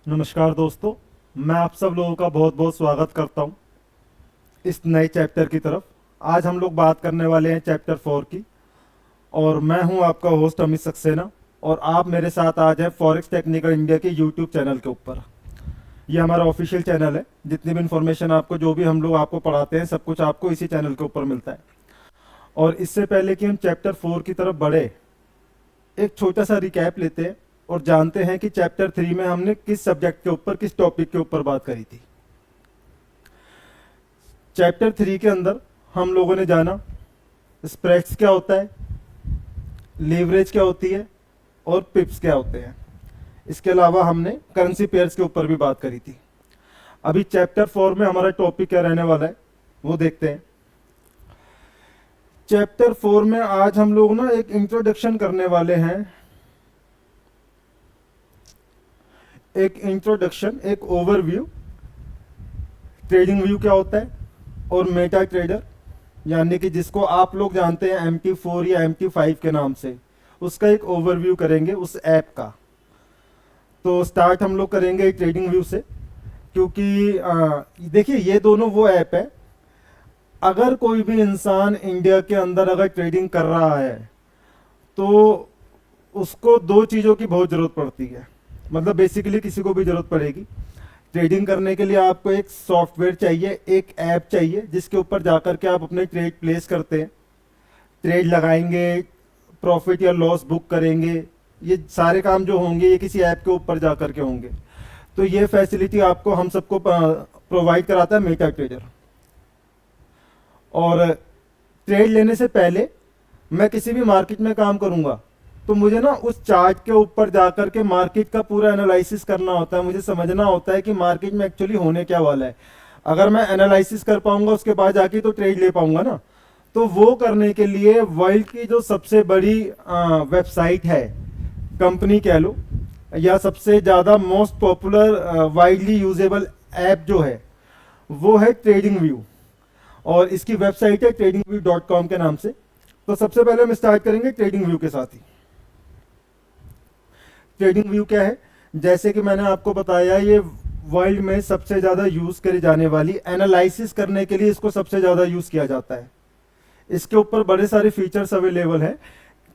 नमस्कार दोस्तों। मैं आप सब लोगों का बहुत बहुत स्वागत करता हूं इस नए चैप्टर की तरफ। आज हम लोग बात करने वाले हैं चैप्टर 4 की। और मैं हूं आपका होस्ट अमित सक्सेना। और आप मेरे साथ आज हैं फॉरेक्स टेक्निकल इंडिया के यूट्यूब चैनल के ऊपर। ये हमारा ऑफिशियल चैनल है। जितनी भी इन्फॉर्मेशन आपको, जो भी हम लोग आपको पढ़ाते हैं, सब कुछ आपको इसी चैनल के ऊपर मिलता है। और इससे पहले कि हम चैप्टर 4 की तरफ बढ़े, एक छोटा सा रिकैप लेते हैं और जानते हैं कि चैप्टर 3 में हमने किस सब्जेक्ट के ऊपर, किस टॉपिक के ऊपर बात करी थी। चैप्टर 3 के अंदर हम लोगों ने जाना स्प्रेड्स क्या होता है, लीवरेज क्या होती है और पिप्स क्या होते हैं। इसके अलावा हमने करेंसी पेयर्स के ऊपर भी बात करी थी। अभी चैप्टर 4 में हमारा टॉपिक क्या रहने वाला है वो देखते हैं। चैप्टर 4 में आज हम लोग ना एक इंट्रोडक्शन करने वाले हैं। एक इंट्रोडक्शन, एक ओवरव्यू। ट्रेडिंग व्यू क्या होता है और मेटा ट्रेडर, यानी कि जिसको आप लोग जानते हैं MT4 या MT5 के नाम से, उसका एक ओवरव्यू करेंगे उस ऐप का। तो स्टार्ट हम लोग करेंगे ट्रेडिंग व्यू से, क्योंकि देखिए ये दोनों वो ऐप है। अगर कोई भी इंसान इंडिया के अंदर अगर ट्रेडिंग कर रहा है तो उसको दो चीज़ों की बहुत ज़रूरत पड़ती है। मतलब बेसिकली किसी को भी ज़रूरत पड़ेगी ट्रेडिंग करने के लिए। आपको एक सॉफ्टवेयर चाहिए, एक ऐप चाहिए जिसके ऊपर जाकर के आप अपने ट्रेड प्लेस करते हैं, ट्रेड लगाएंगे, प्रॉफिट या लॉस बुक करेंगे। ये सारे काम जो होंगे ये किसी ऐप के ऊपर जाकर के होंगे। तो ये फैसिलिटी आपको, हम सबको प्रोवाइड कराता है मेटा ट्रेडर। और ट्रेड लेने से पहले मैं किसी भी मार्केट में काम करूंगा तो मुझे ना उस चार्ट के ऊपर जाकर के मार्केट का पूरा एनालिसिस करना होता है। मुझे समझना होता है कि मार्केट में एक्चुअली होने क्या वाला है। अगर मैं एनालिसिस कर पाऊंगा उसके बाद जाके तो ट्रेड ले पाऊंगा ना। तो वो करने के लिए वर्ल्ड की जो सबसे बड़ी वेबसाइट है, कंपनी कह लो, या सबसे ज़्यादा most popular widely usable app जो है वो है ट्रेडिंग व्यू। और इसकी वेबसाइट है tradingview.com के नाम से। तो सबसे पहले हम स्टार्ट करेंगे ट्रेडिंग व्यू के साथ ही। ट्रेडिंग व्यू क्या है, जैसे कि मैंने आपको बताया, ये वर्ल्ड में सबसे ज़्यादा यूज़ करी जाने वाली, एनालिसिस करने के लिए इसको सबसे ज़्यादा यूज़ किया जाता है। इसके ऊपर बड़े सारे फीचर्स अवेलेबल हैं।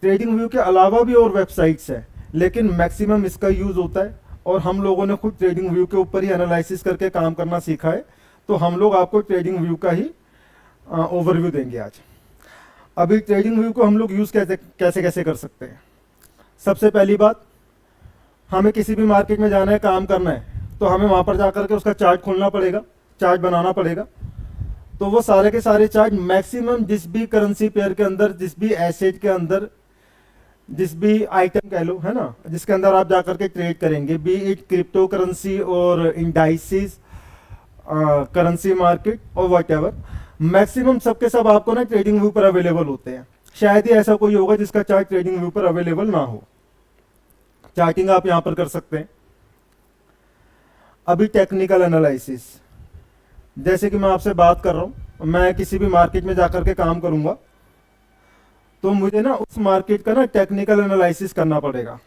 ट्रेडिंग व्यू के अलावा भी और वेबसाइट्स हैं, लेकिन मैक्सिमम इसका यूज़ होता है। और हम लोगों ने खुद ट्रेडिंग व्यू के ऊपर ही एनालिसिस करके काम करना सीखा है। तो हम लोग आपको ट्रेडिंग व्यू का ही ओवरव्यू देंगे आज। अभी ट्रेडिंग व्यू को हम लोग यूज़ कैसे कैसे कैसे कर सकते हैं। सबसे पहली बात, हमें किसी भी मार्केट में जाना है, काम करना है, तो हमें वहाँ पर जाकर के उसका चार्ट खोलना पड़ेगा, चार्ट बनाना पड़ेगा। तो वो सारे के सारे चार्ट मैक्सिमम जिस भी करेंसी पेयर के अंदर, जिस भी एसेट के अंदर, जिस भी आइटम कह लो, है ना, जिसके अंदर आप जाकर के ट्रेड करेंगे, बी इट क्रिप्टो करेंसी और इंडाइसिस, करेंसी मार्केट और वट एवर, मैक्सिमम सबके सब आपको ना ट्रेडिंग व्यू पर अवेलेबल होते हैं। शायद ही ऐसा कोई होगा जिसका चार्ट ट्रेडिंग व्यू पर अवेलेबल ना हो। चार्टिंग आप यहां पर कर सकते हैं। अभी टेक्निकल एनालिसिस, जैसे कि मैं आपसे बात कर रहा हूं, मैं किसी भी मार्केट में जाकर के काम करूंगा तो मुझे ना उस मार्केट का ना टेक्निकल एनालिसिस करना पड़ेगा।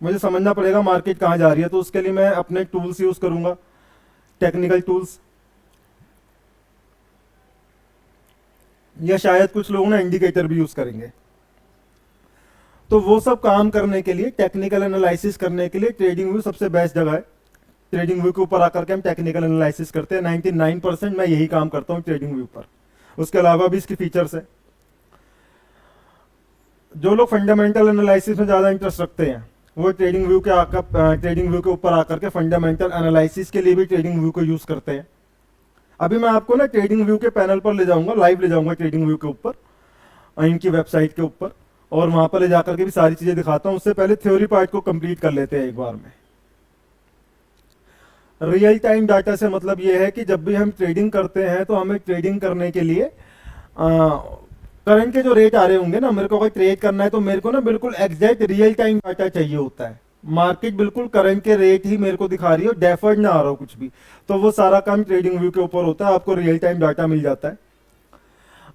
मुझे समझना पड़ेगा मार्केट कहां जा रही है। तो उसके लिए मैं अपने टूल्स यूज करूंगा, टेक्निकल टूल्स, या शायद कुछ लोग ना इंडिकेटर भी यूज करेंगे। तो वो सब काम करने के लिए, टेक्निकल एनालिसिस करने के लिए ट्रेडिंग व्यू सबसे बेस्ट जगह है। ट्रेडिंग व्यू के ऊपर आकर के हम टेक्निकल एनालिसिस करते हैं। 99% मैं यही काम करता हूँ ट्रेडिंग व्यू पर। उसके अलावा भी इसके फीचर्स है। जो लोग फंडामेंटल एनालिसिस में ज़्यादा इंटरेस्ट रखते हैं वो ट्रेडिंग व्यू के ऊपर आकर के फंडामेंटल एनालिसिस के लिए भी ट्रेडिंग व्यू को यूज़ करते हैं। अभी मैं आपको ना ट्रेडिंग व्यू के पैनल पर ले जाऊंगा, लाइव ले जाऊंगा ट्रेडिंग व्यू के ऊपर, इनकी वेबसाइट के ऊपर, और वहां पर ले जाकर के भी सारी चीजें दिखाता हूं। उससे पहले थ्योरी पार्ट को कंप्लीट कर लेते हैं एक बार में। रियल टाइम डाटा से मतलब ये है कि जब भी हम ट्रेडिंग करते हैं तो हमें ट्रेडिंग करने के लिए करंट के जो रेट आ रहे होंगे ना, मेरे को अगर ट्रेड करना है तो मेरे को ना बिल्कुल एग्जैक्ट रियल टाइम डाटा चाहिए होता है। मार्केट बिल्कुल करंट के रेट ही मेरे को दिखा रही है और डेफर्ड ना आ रहा हो कुछ भी। तो वो सारा काम ट्रेडिंग व्यू के ऊपर होता है, आपको रियल टाइम डाटा मिल जाता है।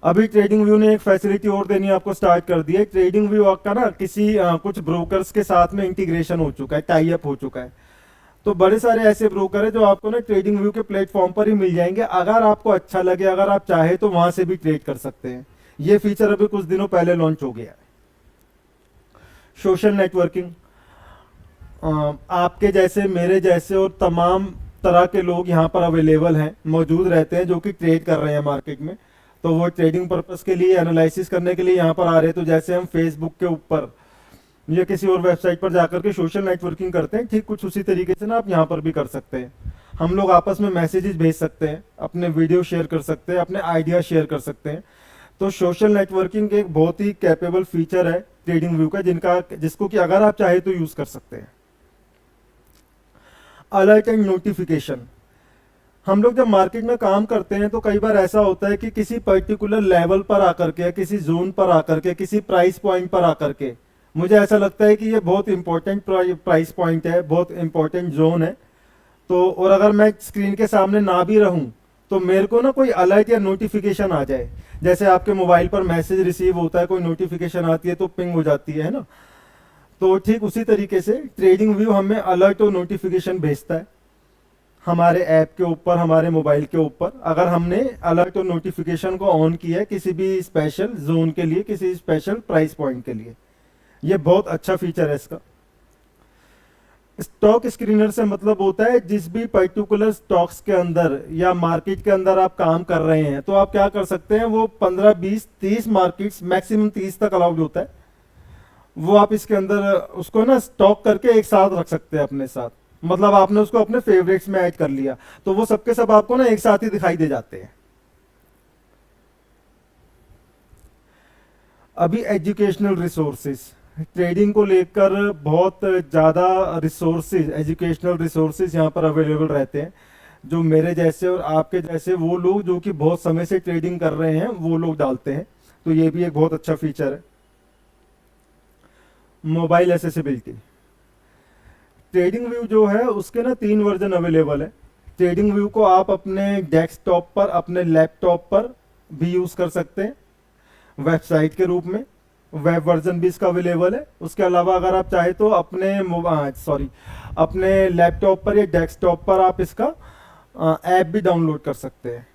अभी ट्रेडिंग व्यू ने एक फैसिलिटी और देनी आपको स्टार्ट कर दी है। ट्रेडिंग व्यू आपका ना किसी कुछ ब्रोकर्स के साथ में इंटीग्रेशन हो चुका है, टाई अप हो चुका है। तो बड़े सारे ऐसे ब्रोकर है जो आपको ना ट्रेडिंग व्यू के प्लेटफॉर्म पर ही मिल जाएंगे, अगर आपको अच्छा लगे, अगर आप चाहे तो वहां से भी ट्रेड कर सकते हैं। ये फीचर अभी कुछ दिनों पहले लॉन्च हो गया है। सोशल नेटवर्किंग, आपके जैसे, मेरे जैसे और तमाम तरह के लोग यहाँ पर अवेलेबल हैं, मौजूद रहते हैं, जो कि ट्रेड कर रहे हैं मार्केट में। तो वो ट्रेडिंग पर्पस के लिए, एनालिसिस करने के लिए यहाँ पर आ रहे हैं। तो जैसे हम फेसबुक के ऊपर या किसी और वेबसाइट पर जाकर के सोशल नेटवर्किंग करते हैं, ठीक कुछ उसी तरीके से ना आप यहाँ पर भी कर सकते हैं। हम लोग आपस में मैसेजेस भेज सकते हैं, अपने वीडियो शेयर कर सकते हैं, अपने आइडिया शेयर कर सकते हैं। तो सोशल नेटवर्किंग एक बहुत ही कैपेबल फीचर है ट्रेडिंग व्यू का, जिसको कि अगर आप चाहे तो यूज कर सकते हैं। अलर्ट एंड नोटिफिकेशन, हम लोग जब मार्केट में काम करते हैं तो कई बार ऐसा होता है कि किसी पर्टिकुलर लेवल पर आकर के, किसी जोन पर आकर के, किसी प्राइस पॉइंट पर आकर के, मुझे ऐसा लगता है कि ये बहुत इंपॉर्टेंट प्राइस पॉइंट है, बहुत इंपॉर्टेंट जोन है। तो और अगर मैं स्क्रीन के सामने ना भी रहूं तो मेरे को ना कोई अलर्ट या नोटिफिकेशन आ जाए, जैसे आपके मोबाइल पर मैसेज रिसीव होता है, कोई नोटिफिकेशन आती है तो पिंग हो जाती है ना। तो ठीक उसी तरीके से ट्रेडिंग व्यू हमें अलर्ट और नोटिफिकेशन भेजता है हमारे ऐप के ऊपर, हमारे मोबाइल के ऊपर, अगर हमने अलर्ट और नोटिफिकेशन को ऑन किया है किसी भी स्पेशल जोन के लिए, किसी स्पेशल प्राइस पॉइंट के लिए। ये बहुत अच्छा फीचर है इसका। स्टॉक स्क्रीनर से मतलब होता है जिस भी पर्टिकुलर स्टॉक्स के अंदर या मार्केट के अंदर आप काम कर रहे हैं, तो आप क्या कर सकते हैं, वो 15, 20, 30 मार्केट्स, मैक्सिमम 30 तक अलाउड होता है, वो आप इसके अंदर उसको ना स्टॉक करके एक साथ रख सकते हैं अपने साथ। मतलब आपने उसको अपने फेवरेट्स में ऐड कर लिया तो वो सबके सब आपको ना एक साथ ही दिखाई दे जाते हैं। अभी एजुकेशनल रिसोर्सेज, ट्रेडिंग को लेकर बहुत ज़्यादा रिसोर्सेज, एजुकेशनल रिसोर्सेज यहाँ पर अवेलेबल रहते हैं, जो मेरे जैसे और आपके जैसे वो लोग जो कि बहुत समय से ट्रेडिंग कर रहे हैं वो लोग डालते हैं। तो ये भी एक बहुत अच्छा फीचर है। मोबाइल एसेसिबिलिटी, ट्रेडिंग व्यू जो है उसके ना 3 वर्जन अवेलेबल है। ट्रेडिंग व्यू को आप अपने डेस्कटॉप पर, अपने लैपटॉप पर भी यूज़ कर सकते हैं वेबसाइट के रूप में, वेब वर्जन भी इसका अवेलेबल है। उसके अलावा अगर आप चाहे तो अपने लैपटॉप पर या डेस्कटॉप पर आप इसका ऐप भी डाउनलोड कर सकते हैं।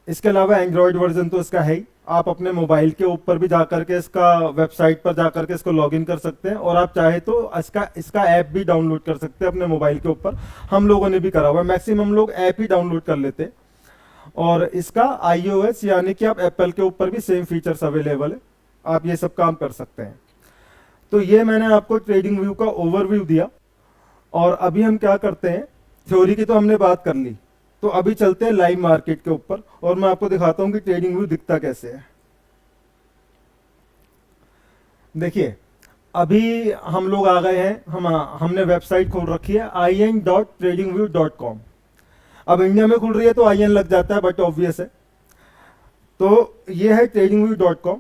इसके अलावा एंड्रॉयड वर्जन तो इसका है ही, आप अपने मोबाइल के ऊपर भी जाकर के इसका, वेबसाइट पर जाकर के इसको लॉगिन कर सकते हैं, और आप चाहे तो इसका ऐप भी डाउनलोड कर सकते हैं अपने मोबाइल के ऊपर। हम लोगों ने भी करा हुआ है, मैक्सिमम लोग ऐप ही डाउनलोड कर लेते हैं। और इसका iOS यानी कि आप एप्पल के ऊपर भी सेम फीचर्स अवेलेबल है, आप ये सब काम कर सकते हैं। तो ये मैंने आपको ट्रेडिंग व्यू का ओवरव्यू दिया। और अभी हम क्या करते हैं, थ्योरी की तो हमने बात कर ली, तो अभी चलते हैं लाइव मार्केट के ऊपर और मैं आपको दिखाता हूं कि ट्रेडिंग व्यू दिखता कैसे है। देखिए अभी हम लोग आ गए हैं, हमने वेबसाइट खोल रखी है in.tradingview.com। अब इंडिया में खुल रही है तो IN लग जाता है, बट ऑब्वियस है। तो ये है tradingview.com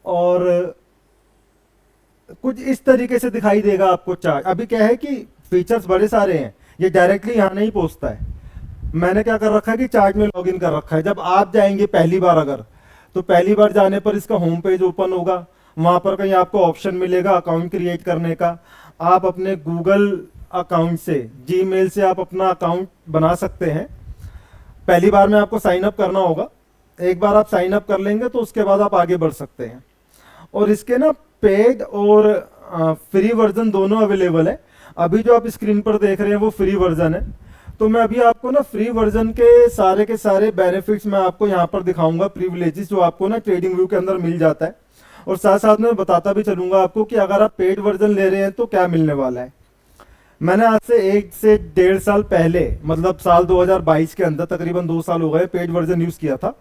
और कुछ इस तरीके से दिखाई देगा आपको चार्ट। अभी क्या है कि फीचर्स बड़े सारे हैं, ये डायरेक्टली यहाँ नहीं पहुंचता है। मैंने क्या कर रखा है कि चार्ट में लॉगिन कर रखा है। जब आप जाएंगे पहली बार अगर, तो पहली बार जाने पर इसका होम पेज ओपन होगा, वहां पर कहीं आपको ऑप्शन मिलेगा अकाउंट क्रिएट करने का। आप अपने गूगल अकाउंट से, जीमेल से आप अपना अकाउंट बना सकते हैं। पहली बार में आपको साइन अप करना होगा, एक बार आप साइन अप कर लेंगे तो उसके बाद आप आगे बढ़ सकते हैं। और इसके ना पेड और फ्री वर्जन दोनों अवेलेबल है। अभी जो आप स्क्रीन पर देख रहे हैं वो फ्री वर्जन है, तो मैं अभी आपको ना फ्री वर्जन के सारे बेनिफिट्स मैं आपको यहाँ पर दिखाऊंगा, प्रिविलेजेस जो आपको ना ट्रेडिंग व्यू के अंदर मिल जाता है। और साथ साथ में बताता भी चलूंगा आपको कि अगर आप पेड वर्जन ले रहे हैं तो क्या मिलने वाला है। मैंने आज से 1 से 1.5 साल पहले, मतलब साल 2022 के अंदर, तकरीबन 2 साल हो गए, पेड वर्जन यूज किया था।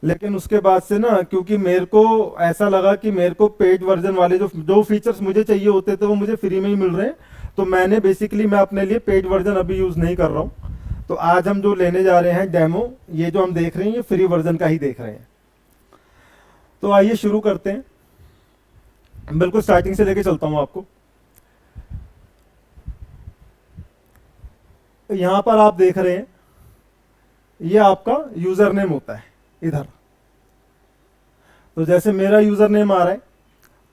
लेकिन उसके बाद से ना, क्योंकि मेरे को ऐसा लगा कि मेरे को पेड वर्जन वाले जो फीचर्स मुझे चाहिए होते थे वो मुझे फ्री में ही मिल रहे हैं, तो मैंने बेसिकली मैं अपने लिए पेड वर्जन अभी यूज नहीं कर रहा हूँ। तो आज हम जो लेने जा रहे हैं डेमो, ये जो हम देख रहे हैं ये फ्री वर्जन का ही देख रहे हैं। तो आइए शुरू करते हैं, बिल्कुल स्टार्टिंग से लेके चलता हूं आपको। यहां पर आप देख रहे हैं ये आपका यूजर नेम होता है इधर। तो जैसे मेरा यूजर नेम आ रहा है,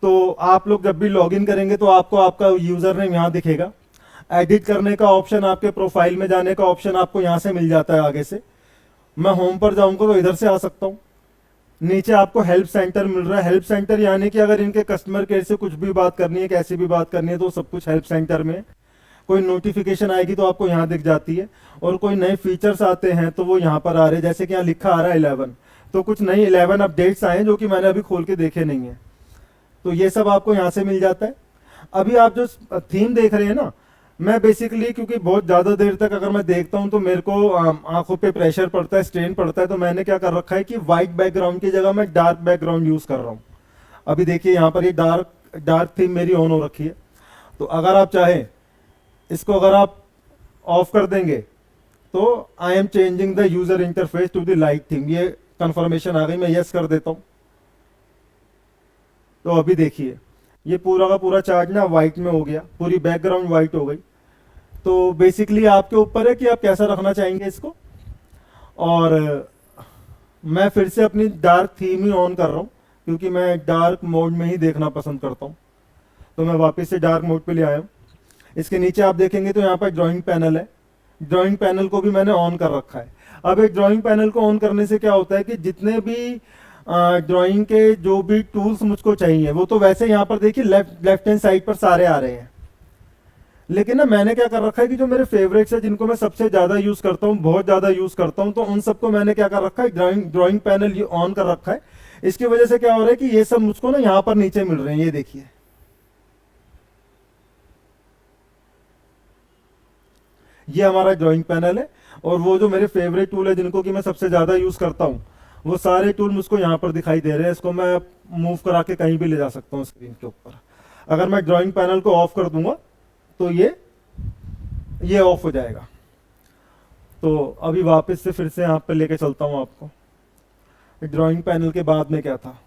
तो आप लोग जब भी लॉगिन करेंगे तो आपको आपका यूजर नेम यहां दिखेगा। एडिट करने का ऑप्शन, आपके प्रोफाइल में जाने का ऑप्शन आपको यहाँ से मिल जाता है आगे से। मैं होम पर जाऊंगा तो इधर से आ सकता हूँ। नीचे आपको हेल्प सेंटर मिल रहा है। हेल्प सेंटर यानी कि अगर इनके कस्टमर केयर से कुछ भी बात करनी है, कैसी भी बात करनी है, तो सब कुछ हेल्प सेंटर में है। कोई नोटिफिकेशन आएगी तो आपको यहाँ दिख जाती है, और कोई नए फीचर्स आते हैं तो वो यहाँ पर आ रहे हैं। जैसे कि यहाँ लिखा आ रहा है 11, तो कुछ नई 11 अपडेट्स आए हैं जो कि मैंने अभी खोल के देखे नहीं है, तो ये सब आपको यहाँ से मिल जाता है। अभी आप जो थीम देख रहे हैं ना, मैं बेसिकली क्योंकि बहुत ज़्यादा देर तक अगर मैं देखता हूँ तो मेरे को आंखों पे प्रेशर पड़ता है, स्ट्रेन पड़ता है, तो मैंने क्या कर रखा है कि वाइट बैकग्राउंड की जगह मैं डार्क बैकग्राउंड यूज़ कर रहा हूँ। अभी देखिए यहाँ पर ये डार्क डार्क थीम मेरी ऑन हो रखी है। तो अगर आप चाहें इसको अगर आप ऑफ कर देंगे तो I am changing the user interface to the light theme, ये कंफर्मेशन आ गई। मैं यस कर देता हूँ तो अभी देखिए ये पूरा का पूरा चार्ट ना वाइट में हो गया, पूरी बैकग्राउंड वाइट हो गई। तो बेसिकली आपके ऊपर है कि आप कैसा रखना चाहेंगे इसको। और मैं फिर से अपनी डार्क थीम ही ऑन कर रहा हूँ क्योंकि मैं डार्क मोड में ही देखना पसंद करता हूँ। तो मैं वापस से डार्क मोड पे ले आया हूँ। इसके नीचे आप देखेंगे तो यहाँ पर ड्राइंग पैनल है। ड्राइंग पैनल को भी मैंने ऑन कर रखा है। अब एक ड्राइंग पैनल को ऑन करने से क्या होता है कि जितने भी ड्राइंग के जो भी टूल्स मुझको चाहिए वो तो वैसे यहाँ पर देखिए लेफ्ट हैंड साइड पर सारे आ रहे हैं, लेकिन ना मैंने क्या कर रखा है कि जो मेरे फेवरेट्स है, जिनको मैं सबसे ज्यादा यूज करता हूँ, बहुत ज्यादा यूज करता हूँ, तो उन सबको मैंने क्या कर रखा है, ड्राइंग पैनल ये ऑन कर रखा है। इसकी वजह से क्या हो रहा है कि ये सब मुझको ना यहाँ पर नीचे मिल रहे हैं। ये देखिए ये हमारा ड्राइंग पैनल है, और वो जो मेरे फेवरेट टूल है जिनको कि मैं सबसे ज़्यादा यूज़ करता हूँ वो सारे टूल मुझको यहाँ पर दिखाई दे रहे हैं। इसको मैं मूव करा के कहीं भी ले जा सकता हूँ स्क्रीन के ऊपर। अगर मैं ड्राइंग पैनल को ऑफ कर दूंगा तो ये ऑफ हो जाएगा। तो अभी वापस से फिर से यहाँ पर लेके चलता हूँ आपको। ड्राइंग पैनल के बाद में क्या था,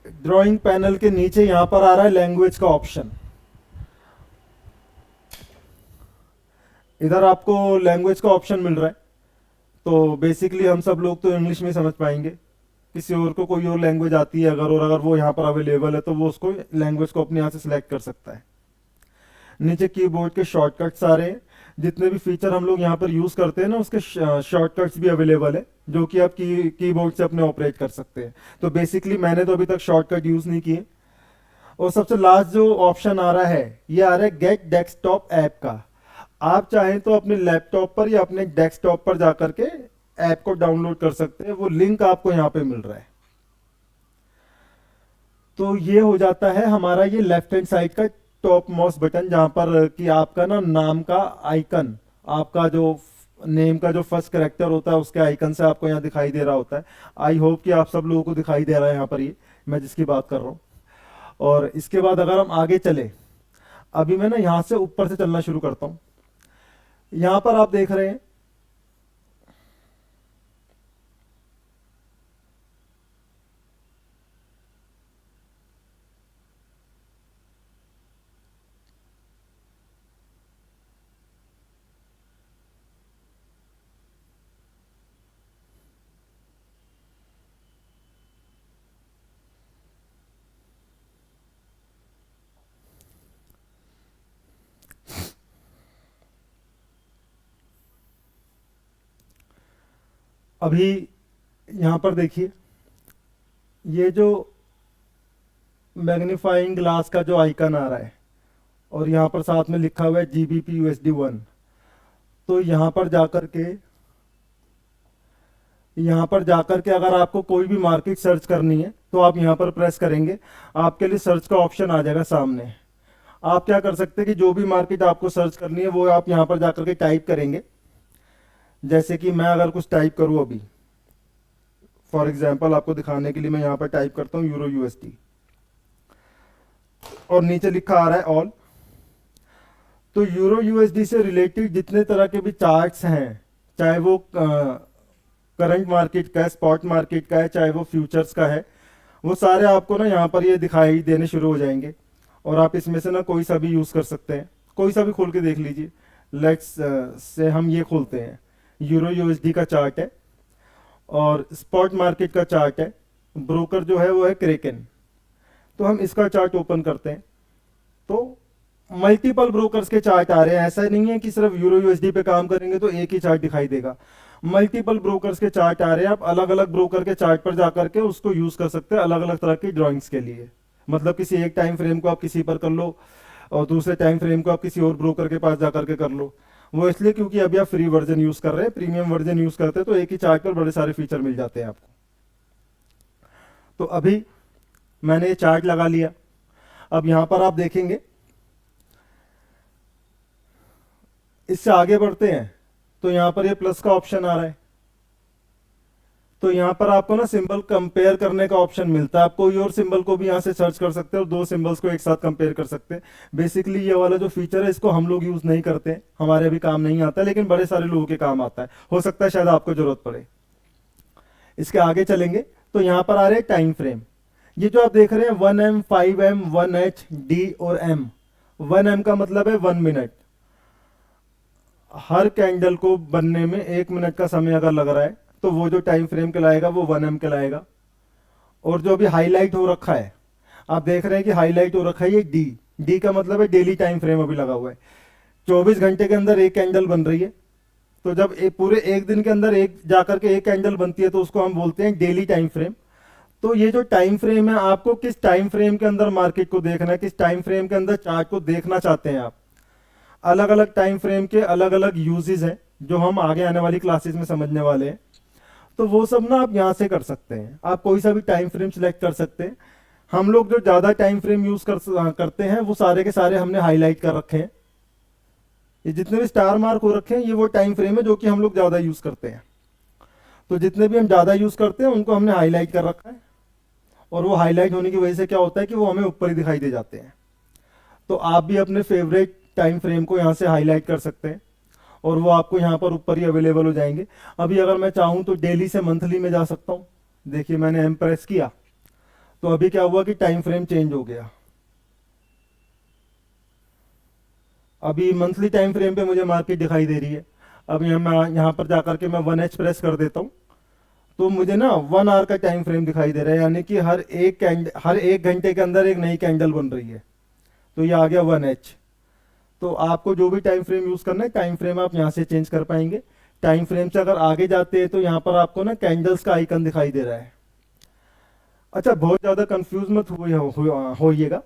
ड्राइंग पैनल के नीचे यहाँ पर आ रहा है लैंग्वेज का ऑप्शन। इधर आपको लैंग्वेज का ऑप्शन मिल रहा है। तो बेसिकली हम सब लोग तो इंग्लिश में समझ पाएंगे, किसी और को कोई और लैंग्वेज आती है अगर, और अगर वो यहाँ पर अवेलेबल है तो वो उसको लैंग्वेज को अपने यहाँ से सिलेक्ट कर सकता है। नीचे कीबोर्ड के शॉर्टकट्स आ रहे हैं। जितने भी फीचर हम लोग यहाँ पर यूज़ करते हैं ना उसके शॉर्टकट्स भी अवेलेबल है जो कि आप कीबोर्ड से अपने ऑपरेट कर सकते हैं। तो बेसिकली मैंने तो अभी तक शॉर्टकट यूज़ नहीं किए। और सबसे लास्ट जो ऑप्शन आ रहा है ये आ रहा है गेट डेस्कटॉप ऐप का। आप चाहें तो अपने लैपटॉप पर या अपने डेस्कटॉप पर जाकर के ऐप को डाउनलोड कर सकते हैं। वो लिंक आपको यहाँ पे मिल रहा है। तो ये हो जाता है हमारा ये लेफ्ट हैंड साइड का टॉप मोस्ट बटन, जहां पर कि आपका ना नाम का आइकन, आपका जो नेम का जो फर्स्ट करेक्टर होता है उसके आइकन से आपको यहाँ दिखाई दे रहा होता है। आई होप कि आप सब लोगों को दिखाई दे रहा है यहाँ पर ये मैं जिसकी बात कर रहा हूँ। और इसके बाद अगर हम आगे चले, अभी मैं ना यहाँ से ऊपर से चलना शुरू करता हूँ। यहाँ पर आप देख रहे हैं अभी यहाँ पर देखिए ये जो मैग्नीफाइंग ग्लास का जो आइकन आ रहा है और यहाँ पर साथ में लिखा हुआ है GBP/USD 1। तो यहाँ पर जाकर के अगर आपको कोई भी मार्केट सर्च करनी है तो आप यहाँ पर प्रेस करेंगे, आपके लिए सर्च का ऑप्शन आ जाएगा सामने। आप क्या कर सकते हैं कि जो भी मार्केट आपको सर्च करनी है वो आप यहाँ पर जाकर के टाइप करेंगे। जैसे कि मैं अगर कुछ टाइप करूँ अभी फॉर एग्जाम्पल आपको दिखाने के लिए मैं यहाँ पर टाइप करता हूँ EUR/USD और नीचे लिखा आ रहा है ऑल। तो EUR/USD से रिलेटेड जितने तरह के भी चार्ट्स हैं, चाहे वो करंट मार्केट का है, स्पॉट मार्केट का है, चाहे वो फ्यूचर्स का है, वो सारे आपको ना यहाँ पर ये दिखाई देने शुरू हो जाएंगे। और आप इसमें से ना कोई सा भी यूज़ कर सकते हैं, कोई सा भी खोल के देख लीजिए। लेट्स से हम ये खोलते हैं, EUR/USD का चार्ट है और स्पॉट मार्केट का चार्ट है। ब्रोकर जो है वो है क्रेकन। तो हम इसका चार्ट ओपन करते हैं तो मल्टीपल ब्रोकर्स के चार्ट आ रहे हैं, ऐसा नहीं है कि सिर्फ यूरो यूएसडी पे काम करेंगे तो एक ही चार्ट दिखाई देगा। मल्टीपल ब्रोकर्स के चार्ट आ रहे हैं, आप अलग अलग ब्रोकर के चार्ट पर जाकर के उसको यूज कर सकते हैं अलग अलग तरह की ड्राइंग्स के लिए। मतलब किसी एक टाइम फ्रेम को आप किसी पर कर लो और दूसरे टाइम फ्रेम को आप किसी और ब्रोकर के पास जाकर के कर लो। वो इसलिए क्योंकि अभी आप फ्री वर्जन यूज कर रहे हैं, प्रीमियम वर्जन यूज करते हैं तो एक ही चार्ट पर बड़े सारे फीचर मिल जाते हैं आपको। तो अभी मैंने ये चार्ट लगा लिया। अब यहां पर आप देखेंगे, इससे आगे बढ़ते हैं तो यहां पर ये प्लस का ऑप्शन आ रहा है। तो यहां पर आपको ना सिंबल कंपेयर करने का ऑप्शन मिलता है। आप कोई और सिंबल को भी यहां से सर्च कर सकते हैं और दो सिंबल्स को एक साथ कंपेयर कर सकते हैं। बेसिकली ये वाला जो फीचर है इसको हम लोग यूज नहीं करते हैं, हमारे अभी काम नहीं आता, लेकिन बड़े सारे लोगों के काम आता है, हो सकता है शायद आपको जरूरत पड़े। इसके आगे चलेंगे तो यहां पर आ रहे हैं टाइम फ्रेम। ये जो आप देख रहे हैं 1M, 5M, 1H, D और M। 1M का मतलब है 1 मिनट। हर कैंडल को बनने में 1 मिनट का समय अगर लग रहा है तो वो जो टाइम फ्रेम कहलाएगा वो 1M कहलाएगा। और जो अभी हाईलाइट हो रखा है, आप देख रहे हैं कि हाईलाइट हो रखा है ये D। D का मतलब है डेली टाइम फ्रेम अभी लगा हुआ है। 24 घंटे के अंदर एक कैंडल बन रही है, तो जब पूरे एक दिन के अंदर एक जाकर के एक कैंडल बनती है तो उसको हम बोलते हैं डेली टाइम फ्रेम। तो ये जो टाइम फ्रेम है, आपको किस टाइम फ्रेम के अंदर मार्केट को देखना है, किस टाइम फ्रेम के अंदर चार्ट को देखना चाहते हैं आप। अलग अलग टाइम फ्रेम के अलग अलग यूजेस हैं जो हम आगे आने वाली क्लासेस में समझने वाले हैं। तो वो सब ना आप यहाँ से कर सकते हैं, आप कोई सा भी टाइम फ्रेम सिलेक्ट कर सकते हैं। हम लोग जो ज्यादा टाइम फ्रेम यूज करते हैं वो सारे के सारे हमने हाईलाइट कर रखे हैं। ये जितने भी स्टार मार्क हो रखे हैं ये वो टाइम फ्रेम है जो कि हम लोग ज्यादा यूज करते हैं। तो जितने भी हम ज्यादा यूज करते हैं उनको हमने हाईलाइट कर रखा है, और वो हाईलाइट होने की वजह से क्या होता है कि वो हमें ऊपर ही दिखाई दे जाते हैं। तो आप भी अपने फेवरेट टाइम फ्रेम को यहाँ से हाईलाइट कर सकते हैं और वो आपको यहाँ पर ऊपर ही अवेलेबल हो जाएंगे। अभी अगर मैं चाहूँ तो डेली से मंथली में जा सकता हूँ। देखिए मैंने एम प्रेस किया तो अभी क्या हुआ कि टाइम फ्रेम चेंज हो गया। अभी मंथली टाइम फ्रेम पे मुझे मार्केट दिखाई दे रही है। अब यहाँ पर जाकर के मैं 1H प्रेस कर देता हूँ तो मुझे ना 1 आवर का टाइम फ्रेम दिखाई दे रहा है, यानी कि हर एक घंटे के अंदर एक नई कैंडल बन रही है। तो ये आ गया 1H। तो आपको जो भी टाइम फ्रेम यूज करना है, टाइम फ्रेम आप यहाँ से चेंज कर पाएंगे। टाइम फ्रेम से अगर आगे जाते हैं तो यहाँ पर आपको ना कैंडल्स का आइकन दिखाई दे रहा है। अच्छा, बहुत ज्यादा कंफ्यूज मत होइएगा।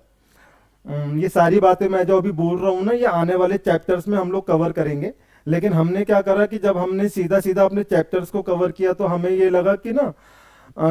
ये सारी बातें मैं जो अभी बोल रहा हूँ ना, ये आने वाले चैप्टर्स में हम लोग कवर करेंगे। लेकिन हमने क्या करा कि जब हमने सीधा सीधा अपने चैप्टर्स को कवर किया तो हमें ये लगा कि ना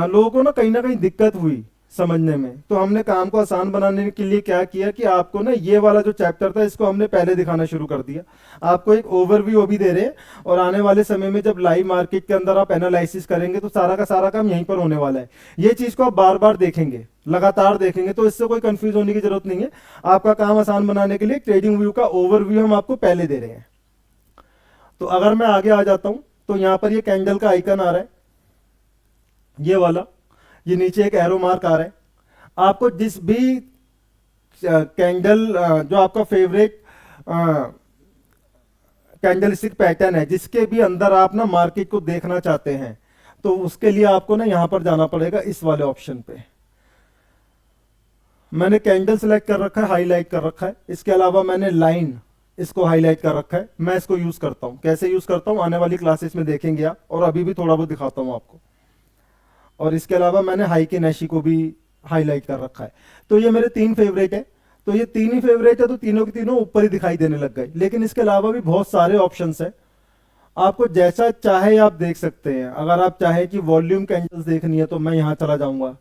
लोगों को ना कहीं दिक्कत हुई समझने में। तो हमने काम को आसान बनाने के लिए क्या किया कि आपको ना ये वाला जो चैप्टर था इसको हमने पहले दिखाना शुरू कर दिया। आपको एक ओवरव्यू अभी दे रहे हैं, और आने वाले समय में जब लाइव मार्केट के अंदर आप एनालिसिस करेंगे तो सारा का सारा काम यहीं पर होने वाला है। ये चीज को आप बार बार देखेंगे, लगातार देखेंगे, तो इससे कोई कंफ्यूज होने की जरूरत नहीं है। आपका काम आसान बनाने के लिए ट्रेडिंग व्यू का ओवरव्यू हम आपको पहले दे रहे हैं। तो अगर मैं आगे आ जाता हूं तो यहां पर ये कैंडल का आइकन आ रहा है, ये वाला, ये नीचे एक एरो मार्क आ रहा है। आपको जिस भी कैंडल जो आपका फेवरेट कैंडल स्टिक पैटर्न है, जिसके भी अंदर आप ना मार्केट को देखना चाहते हैं, तो उसके लिए आपको ना यहां पर जाना पड़ेगा इस वाले ऑप्शन पे। मैंने कैंडल सेलेक्ट कर रखा है, हाईलाइट कर रखा है। इसके अलावा मैंने लाइन, इसको हाईलाइट कर रखा है। मैं इसको यूज करता हूं, कैसे यूज करता हूं आने वाली क्लासेस में देखेंगे आप, और अभी भी थोड़ा बहुत दिखाता हूं आपको। और इसके अलावा मैंने हाइकी नैशी को भी हाईलाइट कर रखा है। तो ये मेरे 3 फेवरेट है। तो ये 3 ही फेवरेट है, तो तीनों के तीनों ऊपर ही दिखाई देने लग गए। लेकिन इसके अलावा भी बहुत सारे ऑप्शंस है, आपको जैसा चाहे आप देख सकते हैं। अगर आप चाहे कि वॉल्यूम कैंडल्स देखनी है तो मैं यहां चला जाऊंगा।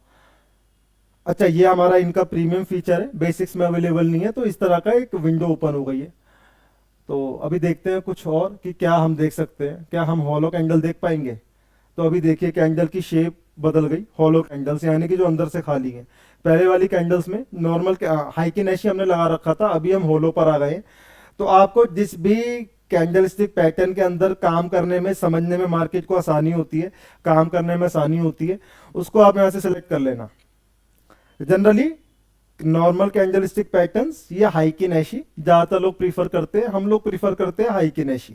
अच्छा, ये हमारा इनका प्रीमियम फीचर है, बेसिक्स में अवेलेबल नहीं है, तो इस तरह का एक विंडो ओपन हो गई है। तो अभी देखते हैं कुछ और कि क्या हम देख सकते हैं, क्या हम हॉलो कैंडल देख पाएंगे। तो अभी देखिए कैंडल की शेप बदल गई, हॉलो कैंडल्स यानी कि जो अंदर से खाली है। पहले वाली कैंडल्स में नॉर्मल हाइकी नैशी हमने लगा रखा था, अभी हम हॉलो पर आ गए। तो आपको जिस भी कैंडल स्टिक पैटर्न के अंदर काम करने में, समझने में मार्केट को आसानी होती है, काम करने में आसानी होती है, उसको आप यहाँ से सेलेक्ट कर लेना। Generally normal candle stick patterns या हाइकी नैशी ज्यादातर लोग प्रीफर करते हैं, हम लोग प्रीफर करते हैं हाइकी नैशी।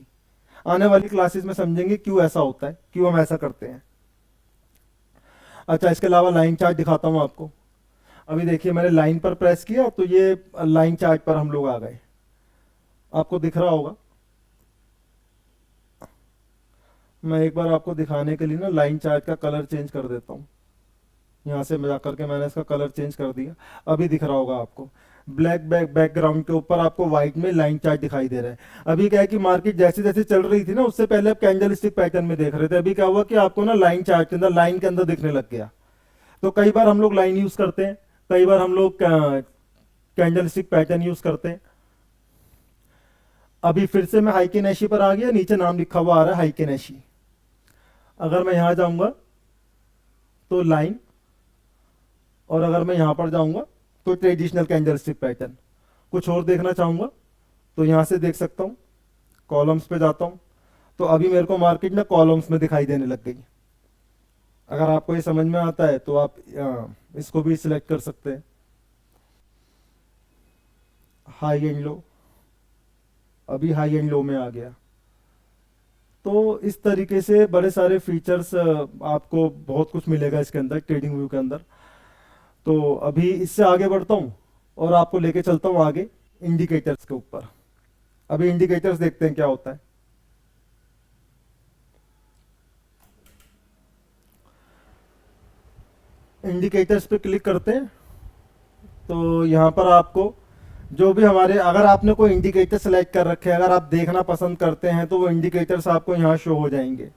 आने वाली क्लासेस में समझेंगे क्यों ऐसा होता है, क्यों हम ऐसा करते हैं। अच्छा, इसके अलावा लाइन चार्ट दिखाता हूं आपको। अभी देखिए मैंने लाइन पर प्रेस किया तो ये लाइन चार्ट पर हम लोग आ गए। आपको दिख रहा होगा। मैं एक बार आपको दिखाने के लिए ना लाइन चार्ट का कलर चेंज कर देता हूँ। यहाँ से जा करके मैंने इसका कलर चेंज कर दिया, अभी दिख रहा होगा आपको। ब्लैक बैकग्राउंड के ऊपर आपको व्हाइट में लाइन चार्ट दिखाई दे रहा है। अभी क्या है कि मार्केट जैसे जैसे चल रही थी ना, उससे पहले आप कैंडल स्टिक पैटर्न में देख रहे थे, अभी क्या हुआ कि आपको ना लाइन चार्ट के अंदर, लाइन के अंदर दिखने लग गया। तो कई बार हम लोग लाइन यूज करते हैं, कई बार हम लोग कैंडल स्टिक पैटर्न यूज करते हैं। अभी फिर से मैं हाइकेनेशी पर आ गया, नीचे नाम लिखा हुआ आ रहा है हाइकेनेशी। अगर मैं यहां जाऊंगा तो लाइन, और अगर मैं यहां पर जाऊंगा तो ट्रेडिशनल कैंडल स्टिक पैटर्न। कुछ और देखना चाहूंगा तो यहां से देख सकता हूं, कॉलम्स पे जाता हूं तो अभी मेरे को मार्केट ना कॉलम्स में दिखाई देने लग गई। अगर आपको ये समझ में आता है तो आप इसको भी सिलेक्ट कर सकते हैं। हाई एंड लो, अभी हाई एंड लो में आ गया। तो इस तरीके से बड़े सारे फीचर्स आपको बहुत कुछ मिलेगा इसके अंदर, ट्रेडिंग व्यू के अंदर। तो अभी इससे आगे बढ़ता हूँ और आपको लेके चलता हूँ आगे इंडिकेटर्स के ऊपर। अभी इंडिकेटर्स देखते हैं क्या होता है। इंडिकेटर्स पे क्लिक करते हैं तो यहाँ पर आपको जो भी हमारे, अगर आपने कोई इंडिकेटर सेलेक्ट कर रखे हैं, अगर आप देखना पसंद करते हैं तो वो इंडिकेटर्स आपको यहाँ शो हो जाएंगे।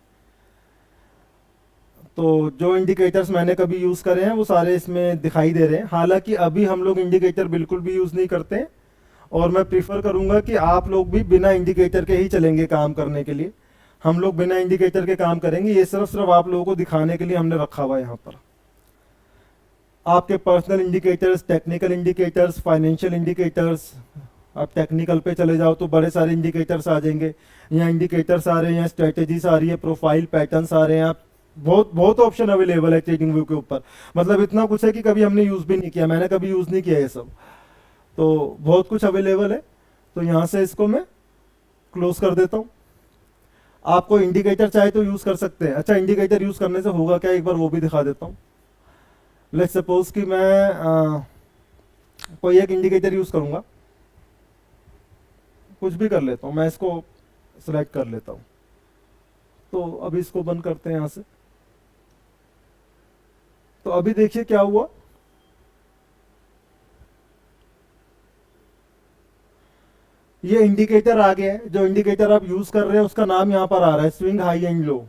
तो जो इंडिकेटर्स मैंने कभी यूज़ करे हैं वो सारे इसमें दिखाई दे रहे हैं। हालांकि अभी हम लोग इंडिकेटर बिल्कुल भी यूज़ नहीं करते हैं, और मैं प्रीफर करूंगा कि आप लोग भी बिना इंडिकेटर के ही चलेंगे काम करने के लिए। हम लोग बिना इंडिकेटर के काम करेंगे, ये सिर्फ आप लोगों को दिखाने के लिए हमने रखा हुआ है यहाँ पर। आपके personal indicators, technical indicators, financial indicators. आप टेक्निकल पे चले जाओ तो बड़े सारे इंडिकेटर्स आ जाएंगे। यहाँ इंडिकेटर्स आ रहे हैं, यहाँ स्ट्रेटेजीज आ रही है, प्रोफाइल पैटर्न्स आ रहे हैं। आप बहुत बहुत ऑप्शन अवेलेबल है ट्रेडिंग व्यू के ऊपर। मतलब इतना कुछ है कि कभी हमने यूज भी नहीं किया, मैंने कभी यूज नहीं किया ये सब। तो बहुत कुछ अवेलेबल है। तो यहाँ से इसको मैं क्लोज कर देता हूँ। आपको इंडिकेटर चाहे तो यूज कर सकते हैं। अच्छा, इंडिकेटर यूज करने से होगा क्या, एक बार वो भी दिखा देता हूँ। लेट्स सपोज कि मैं कोई एक इंडिकेटर यूज करूंगा, कुछ भी कर लेता हूँ, मैं इसको सिलेक्ट कर लेता हूँ। तो अभी इसको बंद करते हैं यहाँ से। तो अभी देखिए क्या हुआ। ये इंडिकेटर आ गया है, जो इंडिकेटर आप यूज कर रहे हैं उसका नाम यहाँ पर आ रहा है स्विंग हाई एंड लो।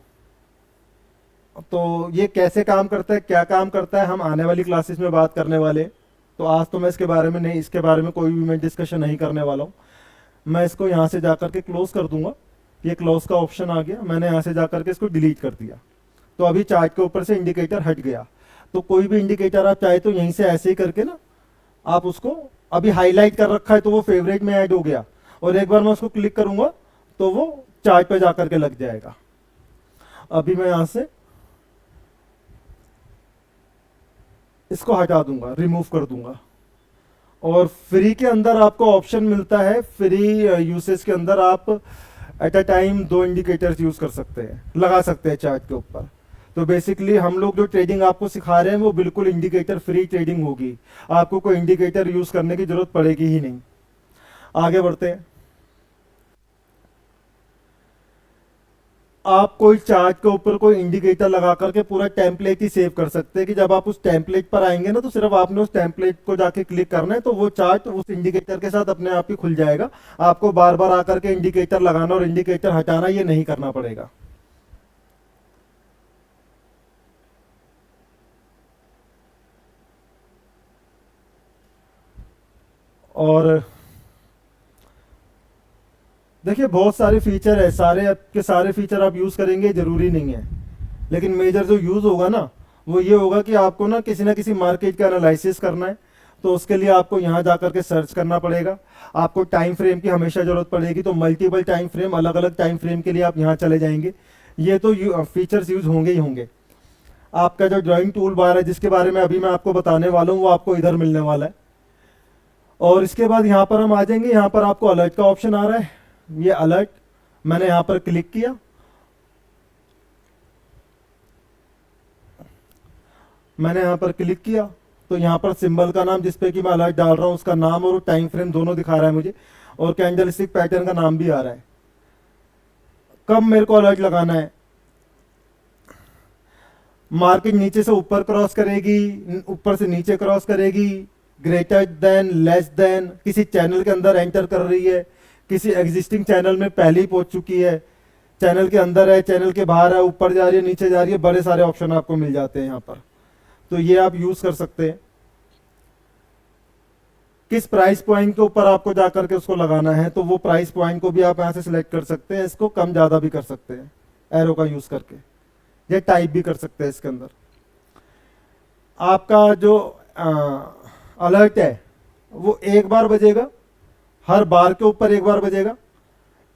तो ये कैसे काम करता है, क्या काम करता है, हम आने वाली क्लासेस में बात करने वाले हैं। तो आज तो मैं इसके बारे में नहीं, इसके बारे में कोई भी मैं डिस्कशन नहीं करने वाला हूँ। मैं इसको यहाँ से जाकर के क्लोज कर दूंगा। ये क्लोज का ऑप्शन आ गया, मैंने यहाँ से जाकर के इसको डिलीट कर दिया। तो अभी चार्ट के ऊपर से इंडिकेटर हट गया। तो कोई भी इंडिकेटर आप चाहे तो यहीं से ऐसे ही करके ना आप उसको, अभी हाईलाइट कर रखा है तो वो फेवरेट में ऐड हो गया, और एक बार मैं उसको क्लिक करूंगा तो वो चार्ट पे जाकर के लग जाएगा। अभी मैं यहां से इसको हटा दूंगा, रिमूव कर दूंगा। और फ्री के अंदर आपको ऑप्शन मिलता है, फ्री यूसेज के अंदर आप at a time 2 indicators use कर सकते हैं, लगा सकते हैं चार्ट के ऊपर। तो बेसिकली हम लोग जो ट्रेडिंग आपको सिखा रहे हैं वो बिल्कुल इंडिकेटर फ्री ट्रेडिंग होगी। आपको कोई इंडिकेटर यूज करने की जरूरत पड़ेगी ही नहीं। आगे बढ़ते हैं। आप कोई चार्ट के ऊपर कोई इंडिकेटर लगा करके पूरा टेम्पलेट ही सेव कर सकते हैं कि जब आप उस टेम्पलेट पर आएंगे ना तो सिर्फ आपने उस टेम्पलेट को जाके क्लिक करना है, तो वो चार्ट उस इंडिकेटर के साथ अपने आप ही खुल जाएगा। आपको बार बार आकर के इंडिकेटर लगाना और इंडिकेटर हटाना ये नहीं करना पड़ेगा। और देखिए बहुत सारे फीचर है, सारे आपके सारे फीचर आप यूज करेंगे जरूरी नहीं है, लेकिन मेजर जो यूज होगा ना वो ये होगा कि आपको ना किसी मार्केट का एनालिसिस करना है। तो उसके लिए आपको यहाँ जाकर के सर्च करना पड़ेगा। आपको टाइम फ्रेम की हमेशा जरूरत पड़ेगी, तो मल्टीपल टाइम फ्रेम, अलग अलग टाइम फ्रेम के लिए आप यहाँ चले जाएंगे। ये तो फीचर्स यूज होंगे ही होंगे। आपका जो ड्राइंग टूल बार है जिसके बारे में अभी मैं आपको बताने वाला हूँ वो आपको इधर मिलने वाला है। और इसके बाद यहाँ पर हम आ जाएंगे, यहाँ पर आपको अलर्ट का ऑप्शन आ रहा है। ये अलर्ट, मैंने यहां पर क्लिक किया। मैंने यहां पर क्लिक किया तो यहां पर सिंबल का नाम जिसपे कि मैं अलर्ट डाल रहा हूं उसका नाम और टाइम फ्रेम दोनों दिखा रहा है मुझे। और कैंडलस्टिक पैटर्न का नाम भी आ रहा है। कब मेरे को अलर्ट लगाना है? मार्केट नीचे से ऊपर क्रॉस करेगी, ऊपर से नीचे क्रॉस करेगी, ग्रेटर देन, लेस देन, किसी चैनल के अंदर एंटर कर रही है, किसी एग्जिस्टिंग चैनल में पहले ही पहुंच चुकी है, चैनल के अंदर है, चैनल के बाहर है, ऊपर जा रही है, नीचे जा रही है, बड़े सारे ऑप्शन आपको मिल जाते हैं यहाँ पर। तो ये आप यूज कर सकते हैं। किस प्राइस पॉइंट के ऊपर आपको जाकर के उसको लगाना है, तो वो प्राइस पॉइंट को भी आप यहाँ से सिलेक्ट कर सकते हैं। इसको कम ज्यादा भी कर सकते हैं एरो का यूज करके, ये टाइप भी कर सकते हैं इसके अंदर। आपका जो अलर्ट है वो एक बार बजेगा, हर बार के ऊपर एक बार बजेगा,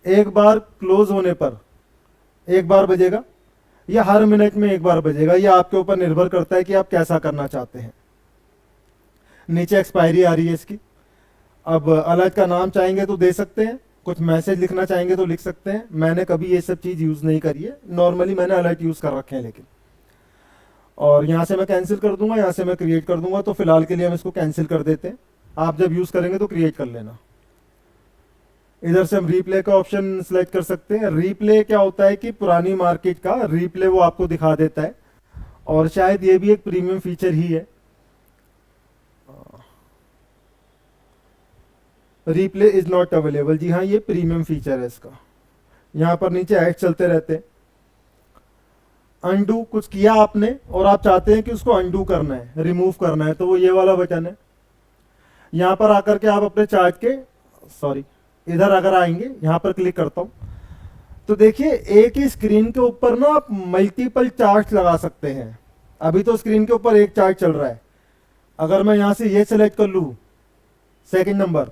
एक बार क्लोज होने पर एक बार बजेगा, या हर मिनट में एक बार बजेगा। यह आपके ऊपर निर्भर करता है कि आप कैसा करना चाहते हैं। नीचे एक्सपायरी आ रही है इसकी। अब अलर्ट का नाम चाहेंगे तो दे सकते हैं, कुछ मैसेज लिखना चाहेंगे तो लिख सकते हैं। मैंने कभी ये सब चीज यूज नहीं करी है, नॉर्मली मैंने अलर्ट यूज कर रखे हैं लेकिन। और यहां से मैं कैंसिल कर दूंगा, यहां से मैं क्रिएट कर दूंगा। तो फिलहाल के लिए हम इसको कैंसिल कर देते हैं, आप जब यूज करेंगे तो क्रिएट कर लेना। इधर से हम रीप्ले का ऑप्शन सिलेक्ट कर सकते हैं। रीप्ले क्या होता है कि पुरानी मार्केट का रीप्ले वो आपको दिखा देता है, और शायद ये भी एक प्रीमियम फीचर ही है। रीप्ले इज नॉट अवेलेबल, जी हाँ, ये प्रीमियम फीचर है इसका। यहां पर नीचे ऐड चलते रहते हैं। अनडू, कुछ किया आपने और आप चाहते हैं कि उसको अनडू करना है, रिमूव करना है, तो वो ये वाला बटन है। यहां पर आकर के आप अपने चार्ट के, सॉरी, इधर अगर आएंगे, यहां पर क्लिक करता हूं, तो देखिए एक ही स्क्रीन के ऊपर ना आप मल्टीपल चार्ट लगा सकते हैं। अभी तो स्क्रीन के ऊपर एक चार्ट चल रहा है। अगर मैं यहां से ये सेलेक्ट कर लूं सेकंड नंबर,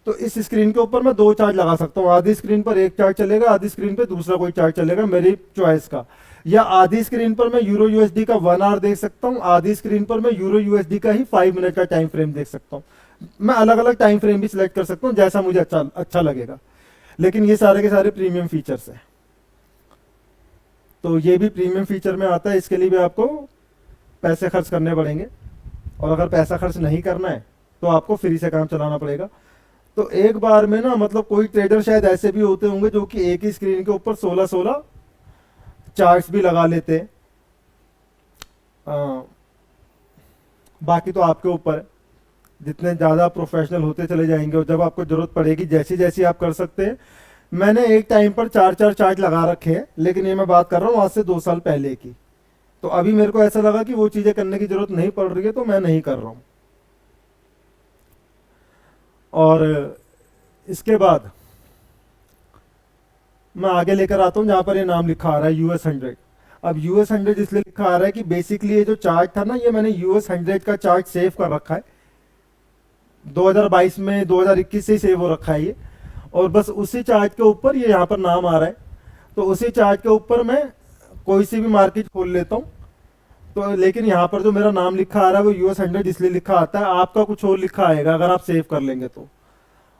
तो इस स्क्रीन के ऊपर मैं दो चार्ट लगा सकता हूँ। आधी स्क्रीन पर एक चार्ट चलेगा, आधी स्क्रीन पर दूसरा कोई चार्ट चलेगा मेरी चॉइस का। या आधी स्क्रीन पर मैं यूरो यूएसडी का 1 आवर देख सकता हूँ, आधी स्क्रीन पर मैं यूरो यूएसडी का ही 5 मिनट का टाइम फ्रेम देख सकता हूँ। मैं अलग अलग टाइम फ्रेम भी सिलेक्ट कर सकता हूँ, जैसा मुझे अच्छा लगेगा। लेकिन ये सारे के सारे प्रीमियम फीचर्स हैं, तो ये भी प्रीमियम फीचर में आता है। इसके लिए भी आपको पैसे खर्च करने पड़ेंगे, और अगर पैसा खर्च नहीं करना है तो आपको फ्री से काम चलाना पड़ेगा। तो एक बार में ना, मतलब कोई ट्रेडर शायद ऐसे भी होते होंगे जो कि एक ही स्क्रीन के ऊपर 16-16 चार्ट्स भी लगा लेते हैं। बाकी तो आपके ऊपर है, जितने ज़्यादा प्रोफेशनल होते चले जाएंगे और जब आपको ज़रूरत पड़ेगी जैसी जैसी आप कर सकते हैं। मैंने एक टाइम पर 4-4 चार्ट लगा रखे हैं, लेकिन ये मैं बात कर रहा हूँ आज से 2 साल पहले की। तो अभी मेरे को ऐसा लगा कि वो चीज़ें करने की ज़रूरत नहीं पड़ रही है, तो मैं नहीं कर रहा हूँ। और इसके बाद मैं आगे लेकर आता हूँ जहाँ पर ये नाम लिखा आ रहा है US 100। अब US 100 इसलिए लिखा आ रहा है कि बेसिकली ये जो चार्ट था ना, ये मैंने US 100 का चार्ट सेव कर रखा है 2022 में, 2021 से ही सेव हो रखा है ये। और बस उसी चार्ट के ऊपर ये यहाँ पर नाम आ रहा है, तो उसी चार्ट के ऊपर मैं कोई सी भी मार्केट खोल लेता हूँ। तो लेकिन यहाँ पर जो मेरा नाम लिखा आ रहा है वो US 100 इसलिए लिखा आता है, आपका कुछ और लिखा आएगा अगर आप सेव कर लेंगे तो।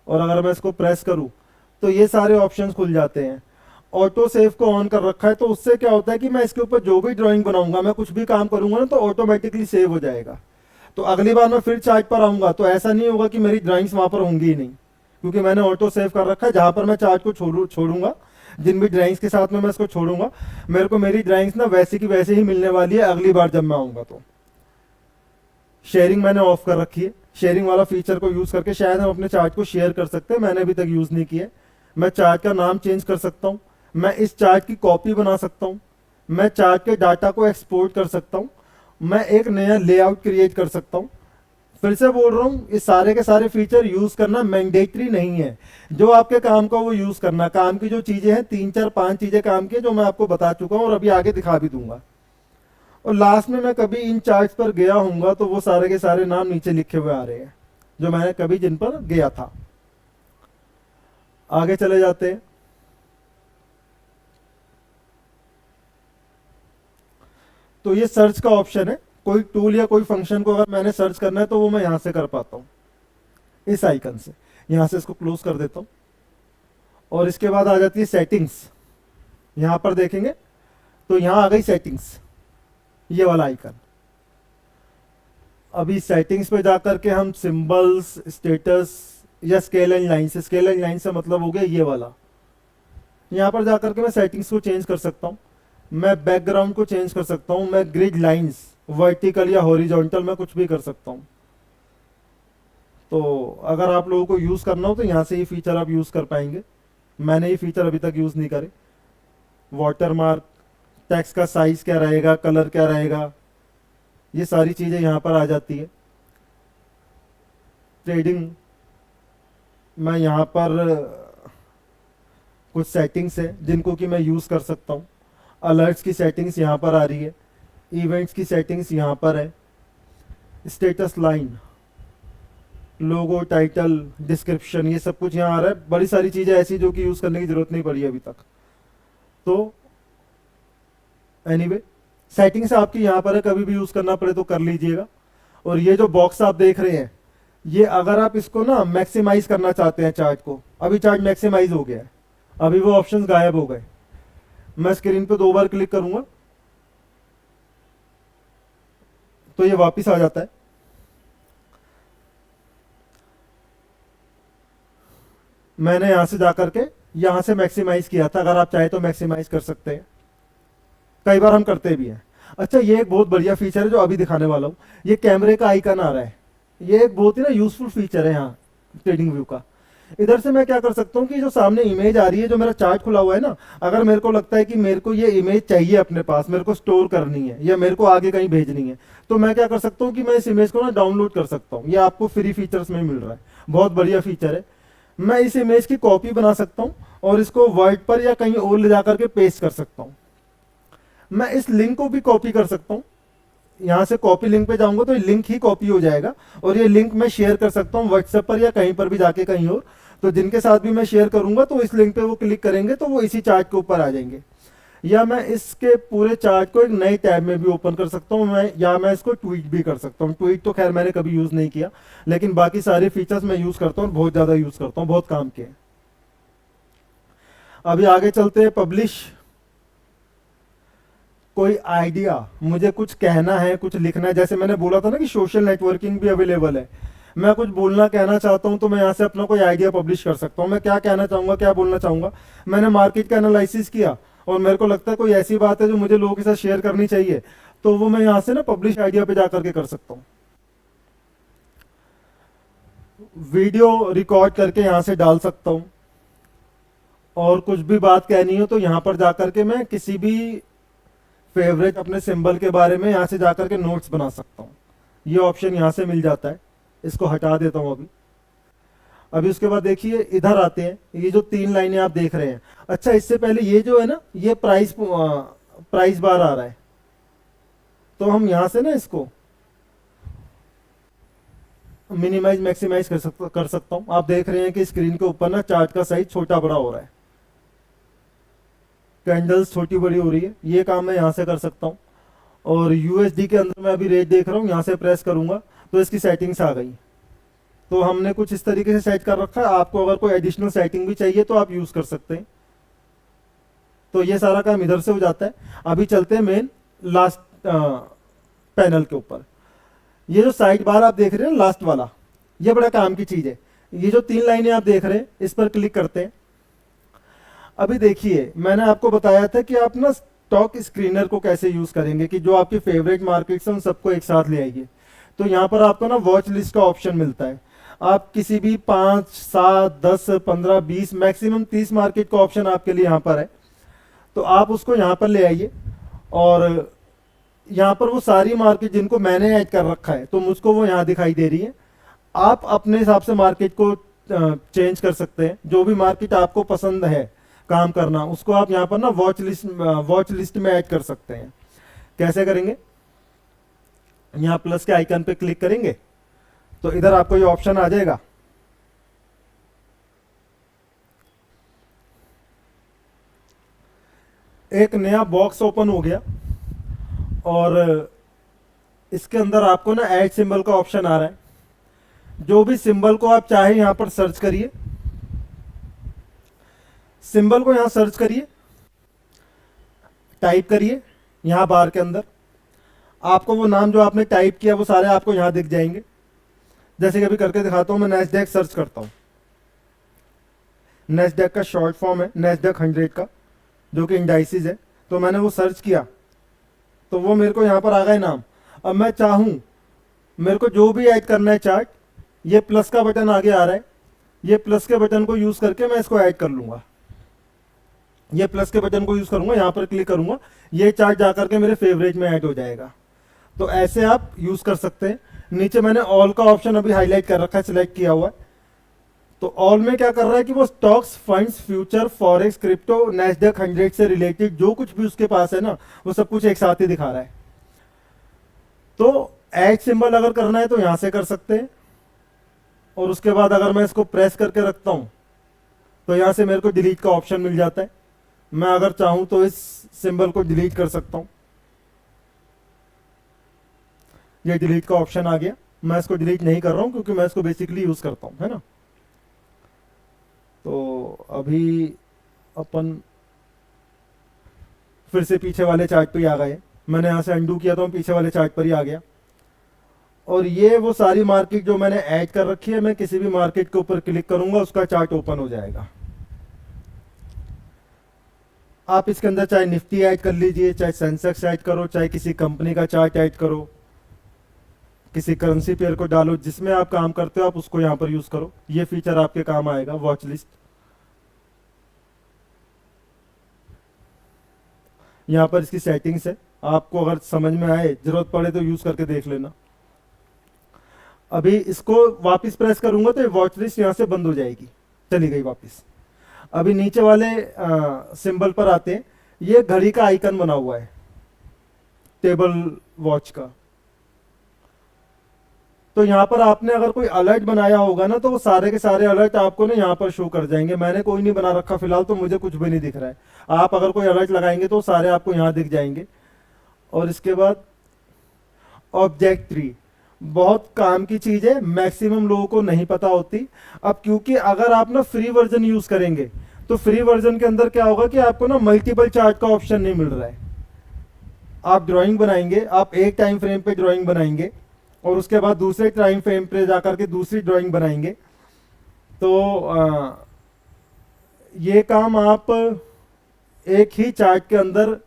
और अगर मैं इसको प्रेस करूँ तो ये सारे ऑप्शंस खुल जाते हैं। ऑटो सेव को ऑन कर रखा है, तो उससे क्या होता है कि मैं इसके ऊपर जो भी ड्राइंग बनाऊंगा, मैं कुछ भी काम करूंगा ना, तो ऑटोमेटिकली सेव हो जाएगा। तो अगली बार मैं फिर चार्ट पर आऊंगा तो ऐसा नहीं होगा कि मेरी ड्राइंग्स वहां पर होंगी ही नहीं, क्योंकि मैंने ऑटो सेव कर रखा है। जहां पर मैं चार्ट को छोड़ूंगा, जिन भी ड्राइंग्स के साथ में मैं इसको छोड़ूंगा, मेरे को मेरी ड्राइंग्स ना वैसे की वैसे ही मिलने वाली है अगली बार जब मैं आऊंगा। तो शेयरिंग मैंने ऑफ कर रखी है। शेयरिंग वाला फीचर को यूज करके शायद हम अपने चार्ट को शेयर कर सकते हैं, मैंने अभी तक यूज नहीं किया। मैं चार्ट का नाम चेंज कर सकता हूँ, मैं इस चार्ट की कॉपी बना सकता हूँ, मैं चार्ट के डाटा को एक्सपोर्ट कर सकता हूँ, मैं एक नया लेआउट क्रिएट कर सकता हूँ। फिर से बोल रहा हूँ, इस सारे के सारे फीचर यूज करना मैंडेटरी नहीं है। जो आपके काम का वो यूज करना। काम की जो चीजें हैं 3-4-5 चीजें काम की जो मैं आपको बता चुका हूँ और अभी आगे दिखा भी दूंगा। और लास्ट में मैं कभी इन चार्ट्स पर गया हूँगा तो वो सारे के सारे नाम नीचे लिखे हुए आ रहे हैं जो मैंने कभी जिन पर गया था। आगे चले जाते हैं। तो ये सर्च का ऑप्शन है। कोई टूल या कोई फंक्शन को अगर मैंने सर्च करना है तो वो मैं यहां से कर पाता हूं, इस आइकन से। यहां से इसको क्लोज कर देता हूं और इसके बाद आ जाती है सेटिंग्स। यहां पर देखेंगे तो यहां आ गई सेटिंग्स, ये वाला आइकन। अभी सेटिंग्स पे जाकर के हम सिंबल्स, स्टेटस, या स्केल एंड लाइन से। स्केल एंड लाइन से मतलब हो गया ये वाला। यहाँ पर जाकर के मैं सेटिंग्स को चेंज कर सकता हूँ, मैं बैकग्राउंड को चेंज कर सकता हूँ, मैं ग्रिड लाइंस वर्टिकल या हॉरिजॉन्टल मैं कुछ भी कर सकता हूँ। तो अगर आप लोगों को यूज़ करना हो तो यहाँ से ये फीचर आप यूज़ कर पाएंगे। मैंने ये फीचर अभी तक यूज़ नहीं करे। वाटरमार्क, टेक्स्ट का साइज क्या रहेगा, कलर क्या रहेगा, ये सारी चीज़ें यहाँ पर आ जाती है। ट्रेडिंग मैं यहाँ पर कुछ सेटिंग्स है जिनको कि मैं यूज़ कर सकता हूँ। अलर्ट्स की सेटिंग्स यहाँ पर आ रही है, इवेंट्स की सेटिंग्स यहाँ पर है, स्टेटस लाइन, लोगो, टाइटल, डिस्क्रिप्शन, ये सब कुछ यहाँ आ रहा है। बड़ी सारी चीज़ें ऐसी जो कि यूज़ करने की ज़रूरत नहीं पड़ी अभी तक। तो एनीवे सेटिंग्स आपकी यहाँ पर है, कभी भी यूज़ करना पड़े तो कर लीजिएगा। और ये जो बॉक्स आप देख रहे हैं, ये अगर आप इसको ना मैक्सिमाइज करना चाहते हैं चार्ट को, अभी चार्ट मैक्सिमाइज हो गया है, अभी वो ऑप्शंस गायब हो गए। मैं स्क्रीन पे 2 बार क्लिक करूंगा तो ये वापस आ जाता है। मैंने यहां से जाकर के यहां से मैक्सिमाइज किया था, अगर आप चाहे तो मैक्सिमाइज कर सकते हैं, कई बार हम करते भी हैं। अच्छा, ये एक बहुत बढ़िया फीचर है जो अभी दिखाने वाला हूँ, ये कैमरे का आइकन आ रहा है। ये एक बहुत ही ना यूजफुल फीचर है यहाँ ट्रेडिंग व्यू का। इधर से मैं क्या कर सकता हूँ कि जो सामने इमेज आ रही है, जो मेरा चार्ट खुला हुआ है ना, अगर मेरे को लगता है कि मेरे को ये इमेज चाहिए अपने पास, मेरे को स्टोर करनी है या मेरे को आगे कहीं भेजनी है, तो मैं क्या कर सकता हूँ कि मैं इस इमेज को ना डाउनलोड कर सकता हूँ। ये आपको फ्री फीचर्स में मिल रहा है, बहुत बढ़िया फीचर है। मैं इस इमेज की कॉपी बना सकता हूँ और इसको वर्ड पर या कहीं और ले जाकर के पेस्ट कर सकता हूँ। मैं इस लिंक को भी कॉपी कर सकता हूँ, यहाँ से कॉपी लिंक पे जाऊंगा तो ये लिंक ही कॉपी हो जाएगा और ये लिंक मैं शेयर कर सकता हूँ व्हाट्सएप पर या कहीं पर भी जाके कहीं और। तो जिनके साथ भी मैं शेयर करूंगा तो इस लिंक पे वो क्लिक करेंगे तो वो इसी चार्ट के ऊपर आ जाएंगे। या मैं इसके पूरे चार्ट को एक नए टैब में भी ओपन कर सकता हूँ, मैं इसको ट्वीट भी कर सकता हूँ। ट्वीट तो खैर मैंने कभी यूज़ नहीं किया, लेकिन बाकी सारे फीचर्स मैं यूज़ करता हूँ, बहुत ज़्यादा यूज़ करता हूँ, बहुत काम के हैं। अभी आगे चलते हैं। पब्लिश, कोई आइडिया, मुझे कुछ कहना है, कुछ लिखना है, जैसे मैंने बोला था ना कि सोशल नेटवर्किंग भी अवेलेबल है। मैं कुछ बोलना कहना चाहता हूं तो मैं यहाँ से अपना कोई आइडिया पब्लिश कर सकता हूँ। मैं क्या कहना चाहूँगा, क्या बोलना चाहूँगा, मैंने मार्केट का एनालिसिस किया और मेरे को लगता है कोई ऐसी बात है जो मुझे लोगों के साथ शेयर करनी चाहिए, तो वो मैं यहाँ से ना पब्लिश आइडिया पे जाकर के कर सकता हूँ। वीडियो रिकॉर्ड करके यहाँ से डाल सकता हूँ और कुछ भी बात कहनी हो तो यहाँ पर जाकर के मैं किसी भी फेवरेट अपने सिंबल के बारे में यहाँ से जाकर के नोट्स बना सकता हूँ। ये ऑप्शन यहाँ से मिल जाता है, इसको हटा देता हूँ अभी उसके बाद देखिए इधर आते हैं, ये जो 3 लाइनें आप देख रहे हैं। अच्छा, इससे पहले ये जो है ना, ये प्राइस बार आ रहा है, तो हम यहाँ से ना इसको मिनिमाइज मैक्सिमाइज कर सकता हूँ। आप देख रहे हैं कि स्क्रीन के ऊपर ना चार्ट का साइज छोटा बड़ा हो रहा है, कैंडल्स छोटी बड़ी हो रही है, ये काम मैं यहाँ से कर सकता हूँ। और यूएसडी के अंदर मैं अभी रेट देख रहा हूँ, यहाँ से प्रेस करूंगा तो इसकी सेटिंग्स आ गई। तो हमने कुछ इस तरीके से सेट कर रखा है। आपको अगर कोई एडिशनल सेटिंग भी चाहिए तो आप यूज कर सकते हैं। तो ये सारा काम इधर से हो जाता है। अभी चलते हैं मेन लास्ट पैनल के ऊपर। ये जो साइड बार आप देख रहे हैं लास्ट वाला, ये बड़ा काम की चीज है। ये जो 3 लाइनें आप देख रहे हैं, इस पर क्लिक करते हैं। अभी देखिए, मैंने आपको बताया था कि आप ना स्टॉक स्क्रीनर को कैसे यूज करेंगे, कि जो आपके फेवरेट मार्केट्स हैं उन सबको एक साथ ले आइए। तो यहाँ पर आपको ना वॉच लिस्ट का ऑप्शन मिलता है। आप किसी भी 5, 7, 10, 15, 20, मैक्सिमम 30 मार्केट का ऑप्शन आपके लिए यहाँ पर है। तो आप उसको यहाँ पर ले आइए और यहाँ पर वो सारी मार्केट जिनको मैंने ऐड कर रखा है तो मुझको वो यहाँ दिखाई दे रही है। आप अपने हिसाब से मार्केट को चेंज कर सकते हैं। जो भी मार्केट आपको पसंद है काम करना, उसको आप यहाँ पर ना वॉच लिस्ट में ऐड कर सकते हैं। कैसे करेंगे, यहाँ प्लस के आइकन पे क्लिक करेंगे तो इधर आपको ये ऑप्शन आ जाएगा। एक नया बॉक्स ओपन हो गया और इसके अंदर आपको ना ऐड सिंबल का ऑप्शन आ रहा है। जो भी सिंबल को आप चाहे यहां पर सर्च करिए, सिंबल को यहां सर्च करिए, टाइप करिए यहां बार के अंदर। आपको वो नाम जो आपने टाइप किया वो सारे आपको यहां दिख जाएंगे। जैसे कि अभी करके दिखाता हूं, मैं नैस्डैक सर्च करता हूं नेस्डैक का शॉर्ट फॉर्म है नेस्डैक 100 का, जो कि इंडाइसिस है। तो मैंने वो सर्च किया तो वो मेरे को यहाँ पर आ गए नाम। अब मैं चाहूँ, मेरे को जो भी ऐड करना है चार्ट, ये प्लस का बटन आगे आ रहा है, ये प्लस के बटन को यूज़ करके मैं इसको ऐड कर लूँगा। ये प्लस के बटन को यूज़ करूँगा, यहाँ पर क्लिक करूँगा, ये चार्ट जा करके मेरे फेवरेट में ऐड हो जाएगा। तो ऐसे आप यूज़ कर सकते हैं। नीचे मैंने ऑल का ऑप्शन अभी हाईलाइट कर रखा है, सिलेक्ट किया हुआ है। तो ऑल में क्या कर रहा है कि वो stocks, funds, future, forex, crypto, Nasdaq 100 से रिलेटेड जो कुछ भी उसके पास है ना, वो सब कुछ एक साथ ही दिखा रहा है। तो ऐड सिंबल अगर करना है तो यहां से कर सकते हैं, और उसके बाद अगर मैं इसको प्रेस करके रखता हूं तो यहां से मेरे को डिलीट का ऑप्शन मिल जाता है। मैं अगर चाहूं तो इस सिंबल को डिलीट कर सकता हूं। ये डिलीट का ऑप्शन आ गया। मैं इसको डिलीट नहीं कर रहा हूं क्योंकि मैं इसको बेसिकली यूज करता हूं, है ना। तो अभी अपन फिर से पीछे वाले चार्ट पे ही आ गए। मैंने यहाँ से अंडू किया तो मैं पीछे वाले चार्ट पर ही आ गया। और ये वो सारी मार्केट जो मैंने ऐड कर रखी है, मैं किसी भी मार्केट के ऊपर क्लिक करूंगा उसका चार्ट ओपन हो जाएगा। आप इसके अंदर चाहे निफ्टी ऐड कर लीजिए, चाहे सेंसेक्स ऐड करो, चाहे किसी कंपनी का चार्ट ऐड करो, किसी करेंसी पेयर को डालो, जिसमें आप काम करते हो आप उसको यहाँ पर यूज करो। ये फीचर आपके काम आएगा, वॉच लिस्ट। यहाँ पर इसकी सेटिंग्स है, आपको अगर समझ में आए, जरूरत पड़े तो यूज करके देख लेना। अभी इसको वापस प्रेस करूंगा तो ये वॉच लिस्ट यहाँ से बंद हो जाएगी, चली गई वापस। अभी नीचे वाले सिंबल पर आते हैं। ये घड़ी का आइकन बना हुआ है टेबल वॉच का। तो यहाँ पर आपने अगर कोई अलर्ट बनाया होगा ना, तो वो सारे के सारे अलर्ट आपको ना यहाँ पर शो कर जाएंगे। मैंने कोई नहीं बना रखा फिलहाल, तो मुझे कुछ भी नहीं दिख रहा है। आप अगर कोई अलर्ट लगाएंगे तो सारे आपको यहाँ दिख जाएंगे। और इसके बाद ऑब्जेक्ट ट्री, बहुत काम की चीज है, मैक्सिमम लोगों को नहीं पता होती। अब क्योंकि अगर आप ना फ्री वर्जन यूज करेंगे तो फ्री वर्जन के अंदर क्या होगा कि आपको ना मल्टीपल चार्ट का ऑप्शन नहीं मिल रहा है। आप ड्राइंग बनाएंगे, आप एक टाइम फ्रेम पे ड्राइंग बनाएंगे और उसके बाद दूसरे टाइम फ्रेम पे जाकर के दूसरी ड्राइंग बनाएंगे। तो ये काम आप एक ही चार्ट के अंदर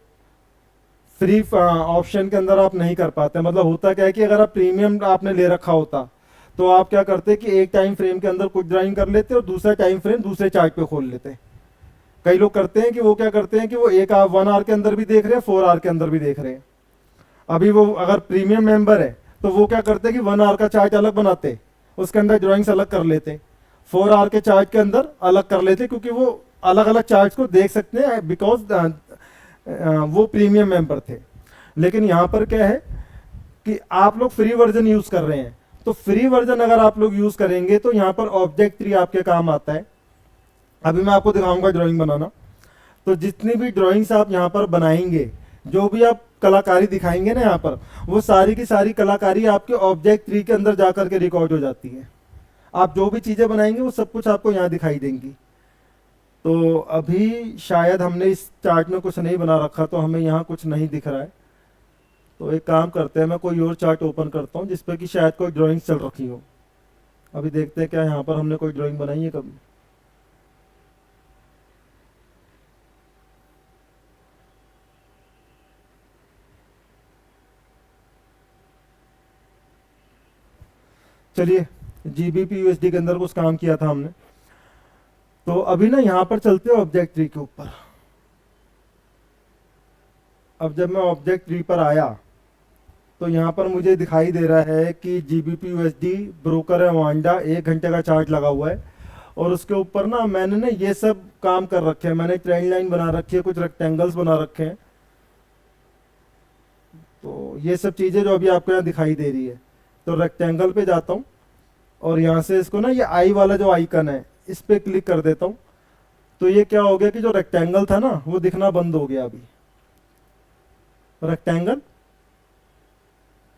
फ्री ऑप्शन के अंदर आप नहीं कर पाते। मतलब होता क्या है कि अगर आप प्रीमियम आपने ले रखा होता तो आप क्या करते कि एक टाइम फ्रेम के अंदर कुछ ड्राइंग कर लेते और दूसरा टाइम फ्रेम दूसरे चार्ट पे खोल लेते। कई लोग करते हैं कि वो क्या करते हैं कि वो एक 1 आवर के अंदर भी देख रहे हैं, 4 आवर के अंदर भी देख रहे हैं। अभी वो अगर प्रीमियम मेंबर है तो वो क्या करते हैं कि 1 आवर का चार्ट अलग बनाते, उसके अंदर ड्राइंग्स अलग कर लेते, 4 आवर के चार्ट के अंदर अलग कर लेते, क्योंकि वो अलग अलग चार्ट्स को देख सकते हैं बिकॉज वो प्रीमियम मेंबर थे। लेकिन यहाँ पर क्या है कि आप लोग फ्री वर्जन यूज कर रहे हैं, तो फ्री वर्जन अगर आप लोग यूज करेंगे तो यहाँ पर ऑब्जेक्ट ट्री आपके काम आता है। अभी मैं आपको दिखाऊंगा ड्राइंग बनाना। तो जितनी भी ड्राइंग्स आप यहाँ पर बनाएंगे, जो भी आप कलाकारी दिखाएंगे ना यहाँ पर, वो सारी की सारी कलाकारी आपके ऑब्जेक्ट ट्री के अंदर जाकर के रिकॉर्ड हो जाती है। आप जो भी चीजें बनाएंगे वो सब कुछ आपको यहाँ दिखाई देंगी। तो अभी शायद हमने इस चार्ट में कुछ नहीं बना रखा, तो हमें यहाँ कुछ नहीं दिख रहा है। तो एक काम करते हैं, मैं कोई और चार्ट ओपन करता हूँ जिसपे कि शायद कोई ड्राइंग चल रखी हो। अभी देखते हैं क्या यहाँ पर हमने कोई ड्राइंग बनाई है कभी। चलिए, जीबीपी यूएसडी के अंदर कुछ काम किया था हमने। तो अभी ना यहाँ पर चलते हैं ऑब्जेक्ट ट्री के ऊपर। अब जब मैं ऑब्जेक्ट ट्री पर आया तो यहाँ पर मुझे दिखाई दे रहा है कि जीबीपी यूएसडी ब्रोकर है वांडा, 1 घंटे का चार्ट लगा हुआ है। और उसके ऊपर ना मैंने ना ये सब काम कर रखे हैं। मैंने ट्रेंड लाइन बना रखी है, कुछ रेक्टेंगल्स बना रखे हैं। तो ये सब चीज़ें जो अभी आपको यहाँ दिखाई दे रही है, तो रेक्टेंगल पे जाता हूँ और यहाँ से इसको ना ये आई वाला जो आइकन है इस पे क्लिक कर देता हूँ। तो ये क्या हो गया कि जो रेक्टेंगल था ना वो दिखना बंद हो गया। अभी रेक्टेंगल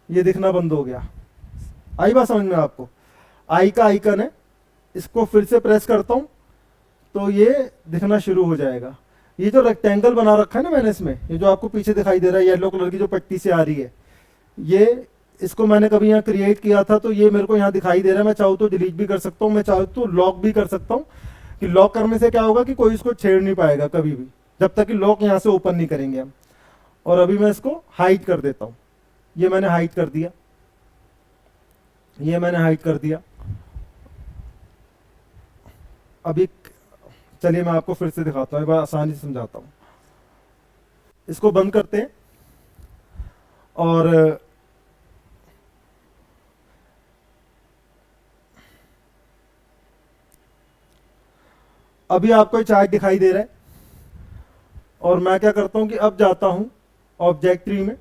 ये दिखना बंद हो गया। आई बात समझ में आपको? आई का आइकन है, इसको फिर से प्रेस करता हूँ तो ये दिखना शुरू हो जाएगा। ये जो रेक्टेंगल बना रखा है ना मैंने इसमें, ये जो आपको पीछे दिखाई दे रहा है येलो कलर की जो पट्टी से आ रही है, ये इसको मैंने कभी यहाँ क्रिएट किया था, तो ये मेरे को यहाँ दिखाई दे रहा है। मैं चाहूँ तो डिलीट भी कर सकता हूँ, मैं चाहूँ तो लॉक भी कर सकता हूँ। कि लॉक करने से क्या होगा कि कोई इसको छेड़ नहीं पाएगा कभी भी, जब तक कि लॉक यहाँ से ओपन नहीं करेंगे हम। और अभी मैं इसको हाइड कर देता हूँ। ये मैंने हाइड कर दिया, ये मैंने हाइड कर दिया। अभी चलिए मैं आपको फिर से दिखाता हूँ, एक बार आसानी से समझाता हूँ। इसको बंद करते हैं और अभी आपको चार्ट दिखाई दे रहा है। और मैं क्या करता हूं कि अब जाता हूं ऑब्जेक्ट ट्री में,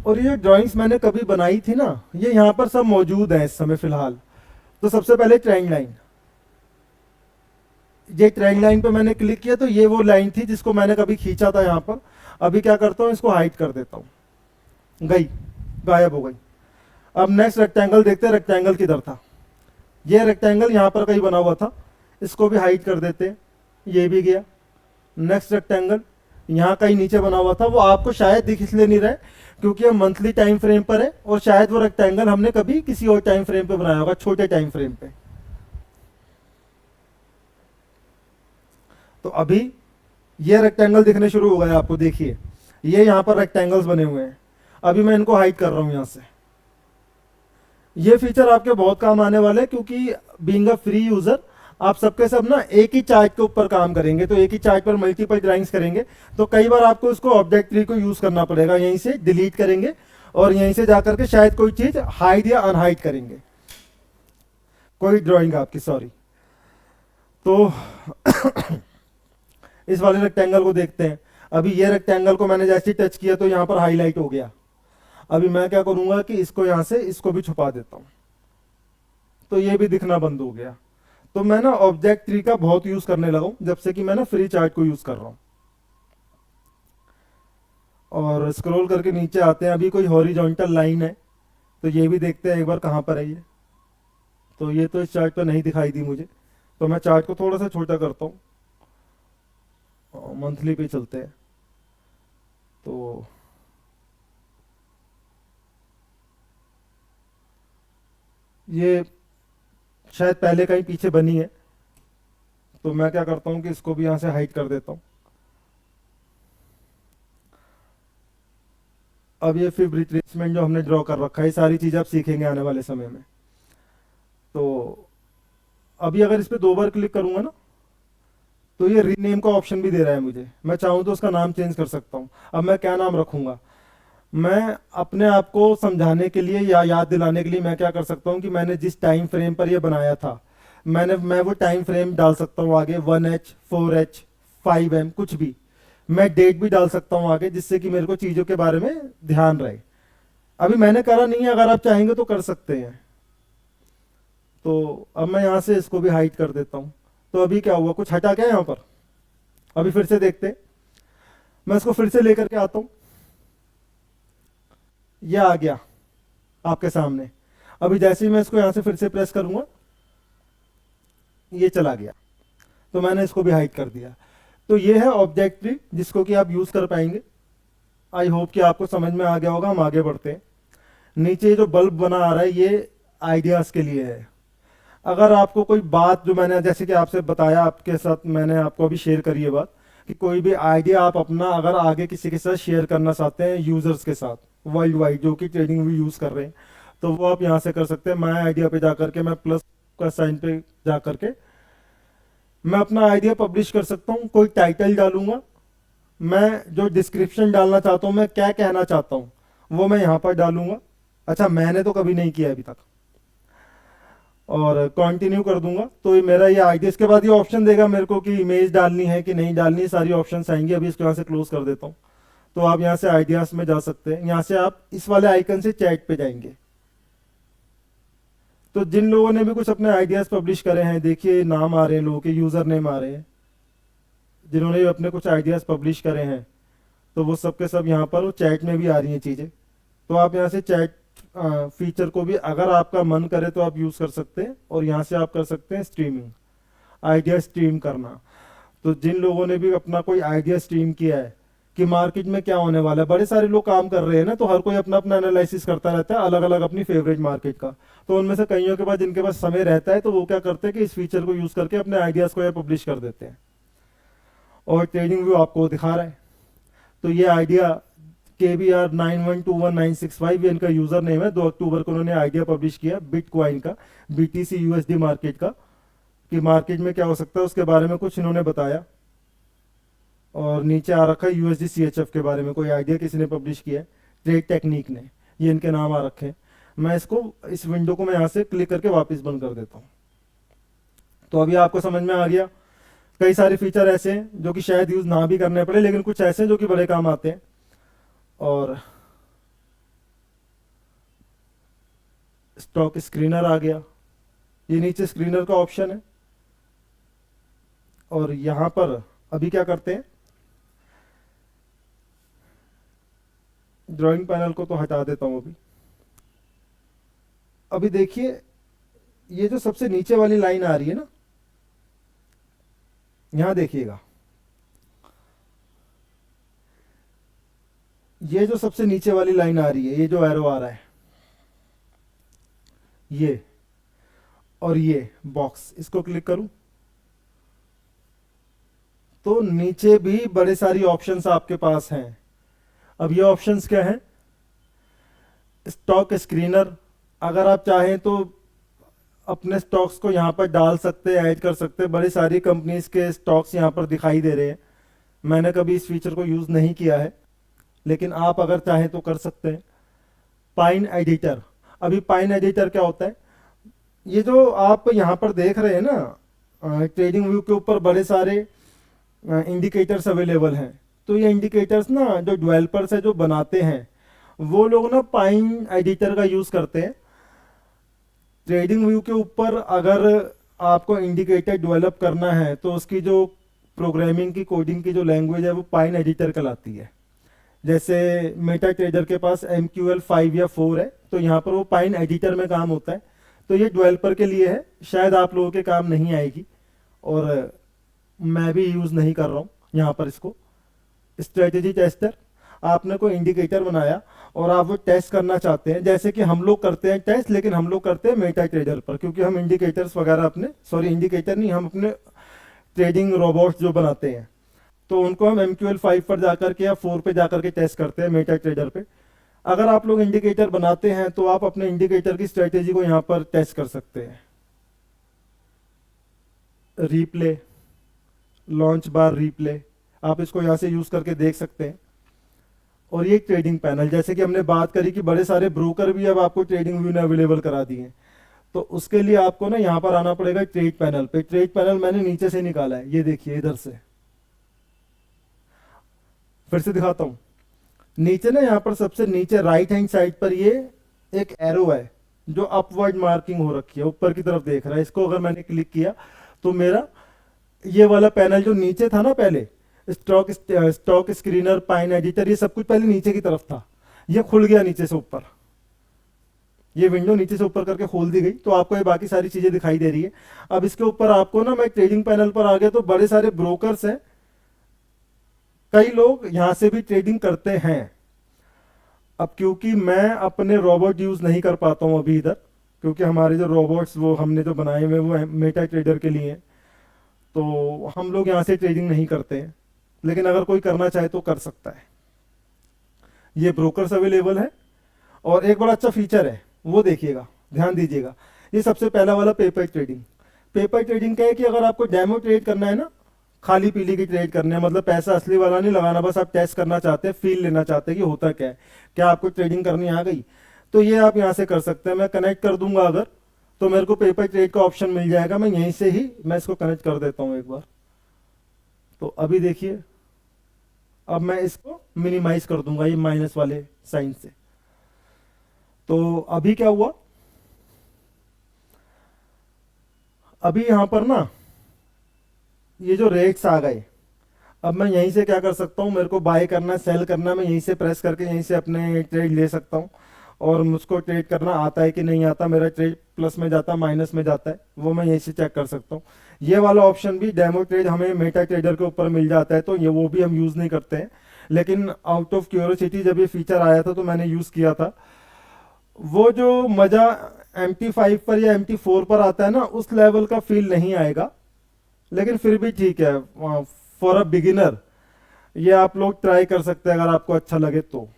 और ये ड्राइंग्स मैंने कभी बनाई थी ना, ये यहां पर सब मौजूद है इस समय फिलहाल। तो सबसे पहले ट्रेंड लाइन, ये ट्रेंड लाइन पे मैंने क्लिक किया तो ये वो लाइन थी जिसको मैंने कभी खींचा था यहाँ पर। अभी क्या करता हूँ, इसको हाइड कर देता हूँ, गई, गायब हो गई। अब नेक्स्ट रेक्टेंगल देखते हैं, रेक्टेंगल किधर था। ये रेक्टेंगल यहाँ पर कहीं बना हुआ था, इसको भी हाइड कर देते हैं, ये भी गया। नेक्स्ट रेक्टेंगल यहाँ कहीं नीचे बना हुआ था, वो आपको शायद दिख इसलिए नहीं रहा है क्योंकि हम मंथली टाइम फ्रेम पर है, और शायद वो रेक्टेंगल हमने कभी किसी और टाइम फ्रेम पे बनाया होगा, छोटे टाइम फ्रेम पे। तो अभी ये रेक्टेंगल दिखने शुरू हो गए आपको, देखिए ये यहाँ पर रेक्टेंगल्स बने हुए हैं। अभी मैं इनको हाइड कर रहा हूँ यहाँ से। ये फीचर आपके बहुत काम आने वाले हैं क्योंकि बीइंग अ फ्री यूजर आप सबके सब ना एक ही चार्ट के ऊपर काम करेंगे, तो एक ही चार्ट पर मल्टीपल ड्राइंग्स करेंगे, तो कई बार आपको उसको ऑब्जेक्ट ट्री को यूज करना पड़ेगा। यहीं से डिलीट करेंगे और यहीं से जाकर के शायद कोई चीज हाइड या अनहाइड करेंगे, कोई ड्राइंग आपकी, सॉरी। तो इस वाले रेक्टेंगल को देखते हैं। अभी ये रेक्टेंगल को मैंने जैसे ही टच किया तो यहाँ पर हाईलाइट हो गया। अभी मैं क्या करूंगा कि इसको यहाँ से इसको भी छुपा देता हूं, तो ये भी दिखना बंद हो गया। तो मैं ना ऑब्जेक्ट ट्री का बहुत यूज करने लगा हूं जब से कि मैं ना फ्री चार्ट को यूज कर रहा हूं। और स्क्रॉल करके नीचे आते हैं, अभी कोई हॉरिजॉन्टल लाइन है तो ये भी देखते हैं एक बार कहां पर है ये। तो ये तो इस चार्ट पर नहीं दिखाई दी मुझे, तो मैं चार्ट को थोड़ा सा छोटा करता हूँ, मंथली पे चलते हैं। तो ये शायद पहले कहीं पीछे बनी है, तो मैं क्या करता हूं कि इसको भी यहां से हाइड कर देता हूं। अब ये फिर रिट्रेसमेंट जो हमने ड्रॉ कर रखा है, ये सारी चीजें आप सीखेंगे आने वाले समय में। तो अभी अगर इस पर 2 बार क्लिक करूंगा ना, तो ये रीनेम का ऑप्शन भी दे रहा है मुझे। मैं चाहूँ तो उसका नाम चेंज कर सकता हूँ। अब मैं क्या नाम रखूंगा, मैं अपने आप को समझाने के लिए या याद दिलाने के लिए मैं क्या कर सकता हूँ कि मैंने जिस टाइम फ्रेम पर ये बनाया था, मैं वो टाइम फ्रेम डाल सकता हूँ आगे, 1H 4H 5M कुछ भी। मैं डेट भी डाल सकता हूँ आगे, जिससे कि मेरे को चीज़ों के बारे में ध्यान रहे। अभी मैंने करा नहीं है, अगर आप चाहेंगे तो कर सकते हैं। तो अब मैं यहाँ से इसको भी हाइड कर देता हूँ। तो अभी क्या हुआ, कुछ हटा क्या यहाँ पर? अभी फिर से देखते हैं, मैं इसको फिर से लेकर के आता हूँ, ये आ गया आपके सामने। अभी जैसे ही मैं इसको यहाँ से फिर से प्रेस करूंगा, ये चला गया, तो मैंने इसको भी हाइड कर दिया। तो ये है ऑब्जेक्ट ट्री जिसको कि आप यूज कर पाएंगे। आई होप कि आपको समझ में आ गया होगा। हम आगे बढ़ते हैं। नीचे जो बल्ब बना आ रहा है ये आइडियाज के लिए है। अगर आपको कोई बात, जो मैंने जैसे कि आपसे बताया, आपके साथ मैंने आपको अभी शेयर करी है बात, कि कोई भी आइडिया आप अपना अगर आगे किसी के साथ शेयर करना चाहते हैं, यूजर्स के साथ वर्ल्ड वाइड जो कि ट्रेडिंग भी यूज कर रहे हैं, तो वो आप यहाँ से कर सकते हैं। माय आइडिया पे जाकर के, मैं प्लस का साइन पे जाकर के मैं अपना आइडिया पब्लिश कर सकता हूँ। कोई टाइटल डालूंगा, मैं जो डिस्क्रिप्शन डालना चाहता हूँ, मैं क्या कहना चाहता हूँ, वो मैं यहाँ पर डालूंगा। अच्छा, मैंने तो कभी नहीं किया अभी तक। और कंटिन्यू कर दूंगा, तो ये मेरा ये आइडिया, इसके बाद ये ऑप्शन देगा मेरे को कि इमेज डालनी है कि नहीं डालनी, सारी ऑप्शन आएंगे। अभी इसको यहाँ से क्लोज कर देता हूँ। तो आप यहाँ से आइडियाज में जा सकते हैं। यहाँ से आप इस वाले आइकन से चैट पे जाएंगे। तो जिन लोगों ने भी कुछ अपने आइडियाज पब्लिश करे हैं, देखिए नाम आ रहे हैं लोगों के, यूजर नेम आ रहे हैं, जिन्होंने भी अपने कुछ आइडियाज पब्लिश करे हैं, तो वो सब के सब यहाँ पर वो चैट में भी आ रही हैं चीजें। तो आप यहाँ से चैट फीचर को भी अगर आपका मन करे तो आप यूज कर सकते हैं। और यहाँ से आप कर सकते हैं स्ट्रीमिंग, आइडिया स्ट्रीम करना। तो जिन लोगों ने भी अपना कोई आइडिया स्ट्रीम किया है, कि मार्केट में क्या होने वाला है। बड़े सारे लोग काम कर रहे हैं ना, तो हर कोई अपना अपना एनालिसिस करता रहता है अलग अलग अपनी फेवरेट मार्केट का। तो उनमें से कईयों के पास, जिनके पास समय रहता है, तो वो क्या करते हैं कि इस फीचर को यूज करके अपने आइडियाज को पब्लिश कर देते हैं। और ट्रेडिंग व्यू आपको दिखा रहा है। तो ये आइडिया KBR912196 ये इनका यूजर नेम है। 2 अक्टूबर को उन्होंने आइडिया पब्लिश किया बिटकॉइन का, BTC USD मार्केट का, कि मार्केट में क्या हो सकता है उसके बारे में कुछ इन्होंने बताया। और नीचे आ रखा है USD CHF के बारे में कोई आइडिया किसी ने पब्लिश किया है, ट्रेड टेक्निक ने, ये इनके नाम आ रखे हैं। मैं इसको, इस विंडो को मैं यहाँ से क्लिक करके वापस बंद कर देता हूँ। तो अभी आपको समझ में आ गया। कई सारे फीचर ऐसे हैं जो कि शायद यूज ना भी करने पड़े, लेकिन कुछ ऐसे हैं जो कि बड़े काम आते हैं। और स्टॉक स्क्रीनर आ गया, ये नीचे स्क्रीनर का ऑप्शन है। और यहां पर अभी क्या करते हैं, ड्राइंग पैनल को तो हटा देता हूं। अभी देखिए, ये जो सबसे नीचे वाली लाइन आ रही है ना, यहां देखिएगा, ये जो सबसे नीचे वाली लाइन आ रही है, ये जो एरो आ रहा है, ये और ये बॉक्स, इसको क्लिक करूं तो नीचे भी बड़े सारी ऑप्शंस आपके पास हैं। अब ये ऑप्शंस क्या हैं? स्टॉक स्क्रीनर, अगर आप चाहें तो अपने स्टॉक्स को यहाँ पर डाल सकते हैं, ऐड कर सकते हैं। बड़ी सारी कंपनीज के स्टॉक्स यहाँ पर दिखाई दे रहे हैं। मैंने कभी इस फीचर को यूज़ नहीं किया है, लेकिन आप अगर चाहें तो कर सकते हैं। पाइन एडिटर, अभी पाइन एडिटर क्या होता है? ये जो आप यहाँ पर देख रहे हैं ना, ट्रेडिंग व्यू के ऊपर बड़े सारे इंडिकेटर्स अवेलेबल हैं। तो ये इंडिकेटर्स ना, जो डेवलपर्स है जो बनाते हैं, वो लोग ना पाइन एडिटर का यूज़ करते हैं। ट्रेडिंग व्यू के ऊपर अगर आपको इंडिकेटर डेवलप करना है तो उसकी जो प्रोग्रामिंग की, कोडिंग की जो लैंग्वेज है, वो पाइन एडिटर कहलाती है। जैसे मेटा ट्रेडर के पास MQL 5 या 4 है, तो यहाँ पर वो पाइन एडिटर में काम होता है। तो ये डेवलपर के लिए है, शायद आप लोगों के काम नहीं आएगी, और मैं भी यूज़ नहीं कर रहा हूँ यहाँ पर इसको। स्ट्रेटेजी टेस्टर, आपने कोई इंडिकेटर बनाया और आप वो टेस्ट करना चाहते हैं, जैसे कि हम लोग करते हैं टेस्ट, लेकिन हम लोग करते हैं मेटा ट्रेडर पर, क्योंकि हम इंडिकेटर्स वगैरह अपने, सॉरी इंडिकेटर नहीं, हम अपने ट्रेडिंग रोबोट्स जो बनाते हैं, तो उनको हम MQL 5 पर जाकर के या 4 पे जाकर के टेस्ट करते हैं मेटा ट्रेडर पे। अगर आप लोग इंडिकेटर बनाते हैं तो आप अपने इंडिकेटर की स्ट्रेटेजी को यहाँ पर टेस्ट कर सकते हैं। रिप्ले, लॉन्च बार रिप्ले, आप इसको यहाँ से यूज करके देख सकते हैं। और ये ट्रेडिंग पैनल, जैसे कि हमने बात करी कि बड़े सारे ब्रोकर भी अब आपको ट्रेडिंग व्यू ने अवेलेबल करा दिए हैं, तो उसके लिए आपको ना यहाँ पर आना पड़ेगा ट्रेड पैनल पे। ट्रेड पैनल मैंने नीचे से निकाला है, ये देखिए इधर से, फिर से दिखाता हूँ। नीचे ना, यहाँ पर सबसे नीचे राइट हैंड साइड पर ये एक एरो है जो अपवर्ड मार्किंग हो रखी है, ऊपर की तरफ देख रहा है। इसको अगर मैंने क्लिक किया तो मेरा ये वाला पैनल जो नीचे था ना पहले, स्टॉक स्क्रीनर, पाइन एडिटर, ये सब कुछ पहले नीचे की तरफ था, ये खुल गया नीचे से ऊपर। ये विंडो नीचे से ऊपर करके खोल दी गई, तो आपको ये बाकी सारी चीजें दिखाई दे रही है। अब इसके ऊपर आपको ना, मैं ट्रेडिंग पैनल पर आ गया, तो बड़े सारे ब्रोकर्स हैं, कई लोग यहां से भी ट्रेडिंग करते हैं। अब क्योंकि मैं अपने रोबोट यूज नहीं कर पाता हूं अभी इधर, क्योंकि हमारे जो रोबोट्स वो हमने जो बनाए हुए वो मेटा ट्रेडर के लिए हैं, तो हम लोग यहाँ से ट्रेडिंग नहीं करते हैं, लेकिन अगर कोई करना चाहे तो कर सकता है। ये ब्रोकर्स अवेलेबल है। और एक बड़ा अच्छा फीचर है, वो देखिएगा, ध्यान दीजिएगा। ये सबसे पहला वाला पेपर ट्रेडिंग। पेपर ट्रेडिंग क्या है कि अगर आपको डेमो ट्रेड करना है ना, खाली पीली की ट्रेड करना है, मतलब पैसा असली वाला नहीं लगाना, बस आप टेस्ट करना चाहते हैं, फील लेना चाहते हैं कि होता क्या है, क्या आपको ट्रेडिंग करनी आ गई, तो ये आप यहाँ से कर सकते हैं। मैं कनेक्ट कर दूंगा अगर, तो मेरे को पेपर ट्रेड का ऑप्शन मिल जाएगा। मैं यहीं से ही मैं इसको कनेक्ट कर देता हूँ एक बार। तो अभी देखिए, अब मैं इसको मिनिमाइज कर दूंगा ये माइनस वाले साइन से। तो अभी क्या हुआ, अभी यहां पर ना ये जो रेट्स आ गए, अब मैं यहीं से क्या कर सकता हूं, मेरे को बाय करना, सेल करना, मैं यहीं से प्रेस करके यहीं से अपने ट्रेड ले सकता हूं। और मुझको ट्रेड करना आता है कि नहीं आता, मेरा ट्रेड प्लस में जाता है, माइनस में जाता है, वो मैं यहीं से चेक कर सकता हूँ। ये वाला ऑप्शन भी, डेमो ट्रेड, हमें मेटा ट्रेडर के ऊपर मिल जाता है, तो ये वो भी हम यूज़ नहीं करते हैं। लेकिन आउट ऑफ क्यूरियोसिटी जब ये फीचर आया था तो मैंने यूज़ किया था। वो जो मज़ा MT5 पर या MT4 पर आता है ना, उस लेवल का फील नहीं आएगा, लेकिन फिर भी ठीक है। फॉर अ बिगिनर ये आप लोग ट्राई कर सकते हैं अगर आपको अच्छा लगे तो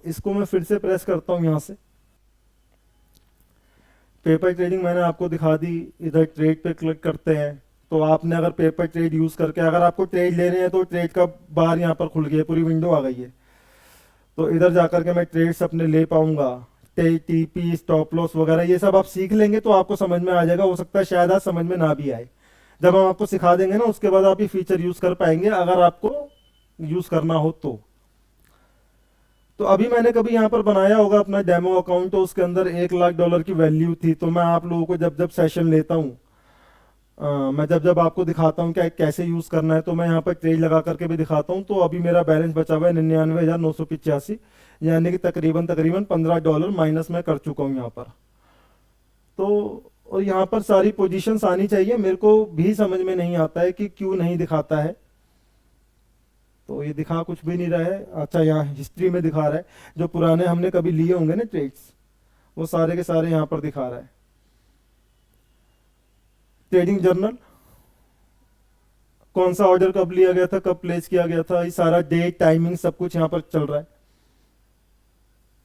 इसको मैं फिर से प्रेस करता हूँ यहाँ से। पेपर ट्रेडिंग मैंने आपको दिखा दी। इधर ट्रेड पे क्लिक करते हैं तो आपने अगर पेपर ट्रेड यूज़ करके अगर आपको ट्रेड लेने हैं तो ट्रेड का बार यहाँ पर खुल गया, पूरी विंडो आ गई है। तो इधर जाकर के मैं ट्रेड्स अपने ले पाऊंगा। TP स्टॉप लॉस वगैरह ये सब आप सीख लेंगे तो आपको समझ में आ जाएगा। हो सकता है शायद आज समझ में ना भी आए, जब हम आपको सिखा देंगे ना उसके बाद आप ये फीचर यूज़ कर पाएंगे अगर आपको यूज़ करना हो तो अभी मैंने कभी यहाँ पर बनाया होगा अपना डेमो अकाउंट, तो उसके अंदर $1,00,000 की वैल्यू थी। तो मैं आप लोगों को जब जब सेशन लेता हूँ, मैं जब जब आपको दिखाता हूँ कि कैसे यूज़ करना है, तो मैं यहाँ पर ट्रेड लगा करके भी दिखाता हूँ। तो अभी मेरा बैलेंस बचा हुआ है 99,985, यानी कि तकरीबन तकरीबन $15 माइनस मैं कर चुका हूँ यहाँ पर। तो और यहाँ पर सारी पोजीशंस आनी चाहिए। मेरे को भी समझ में नहीं आता है कि क्यों नहीं दिखाता है। तो ये दिखा कुछ भी नहीं रहा है। अच्छा, यहाँ हिस्ट्री में दिखा रहा है, जो पुराने हमने कभी लिए होंगे ना ट्रेड्स, वो सारे के सारे यहाँ पर दिखा रहा है। ट्रेडिंग जर्नल, कौन सा ऑर्डर कब लिया गया था, कब प्लेस किया गया था, ये सारा डेट टाइमिंग सब कुछ यहाँ पर चल रहा है।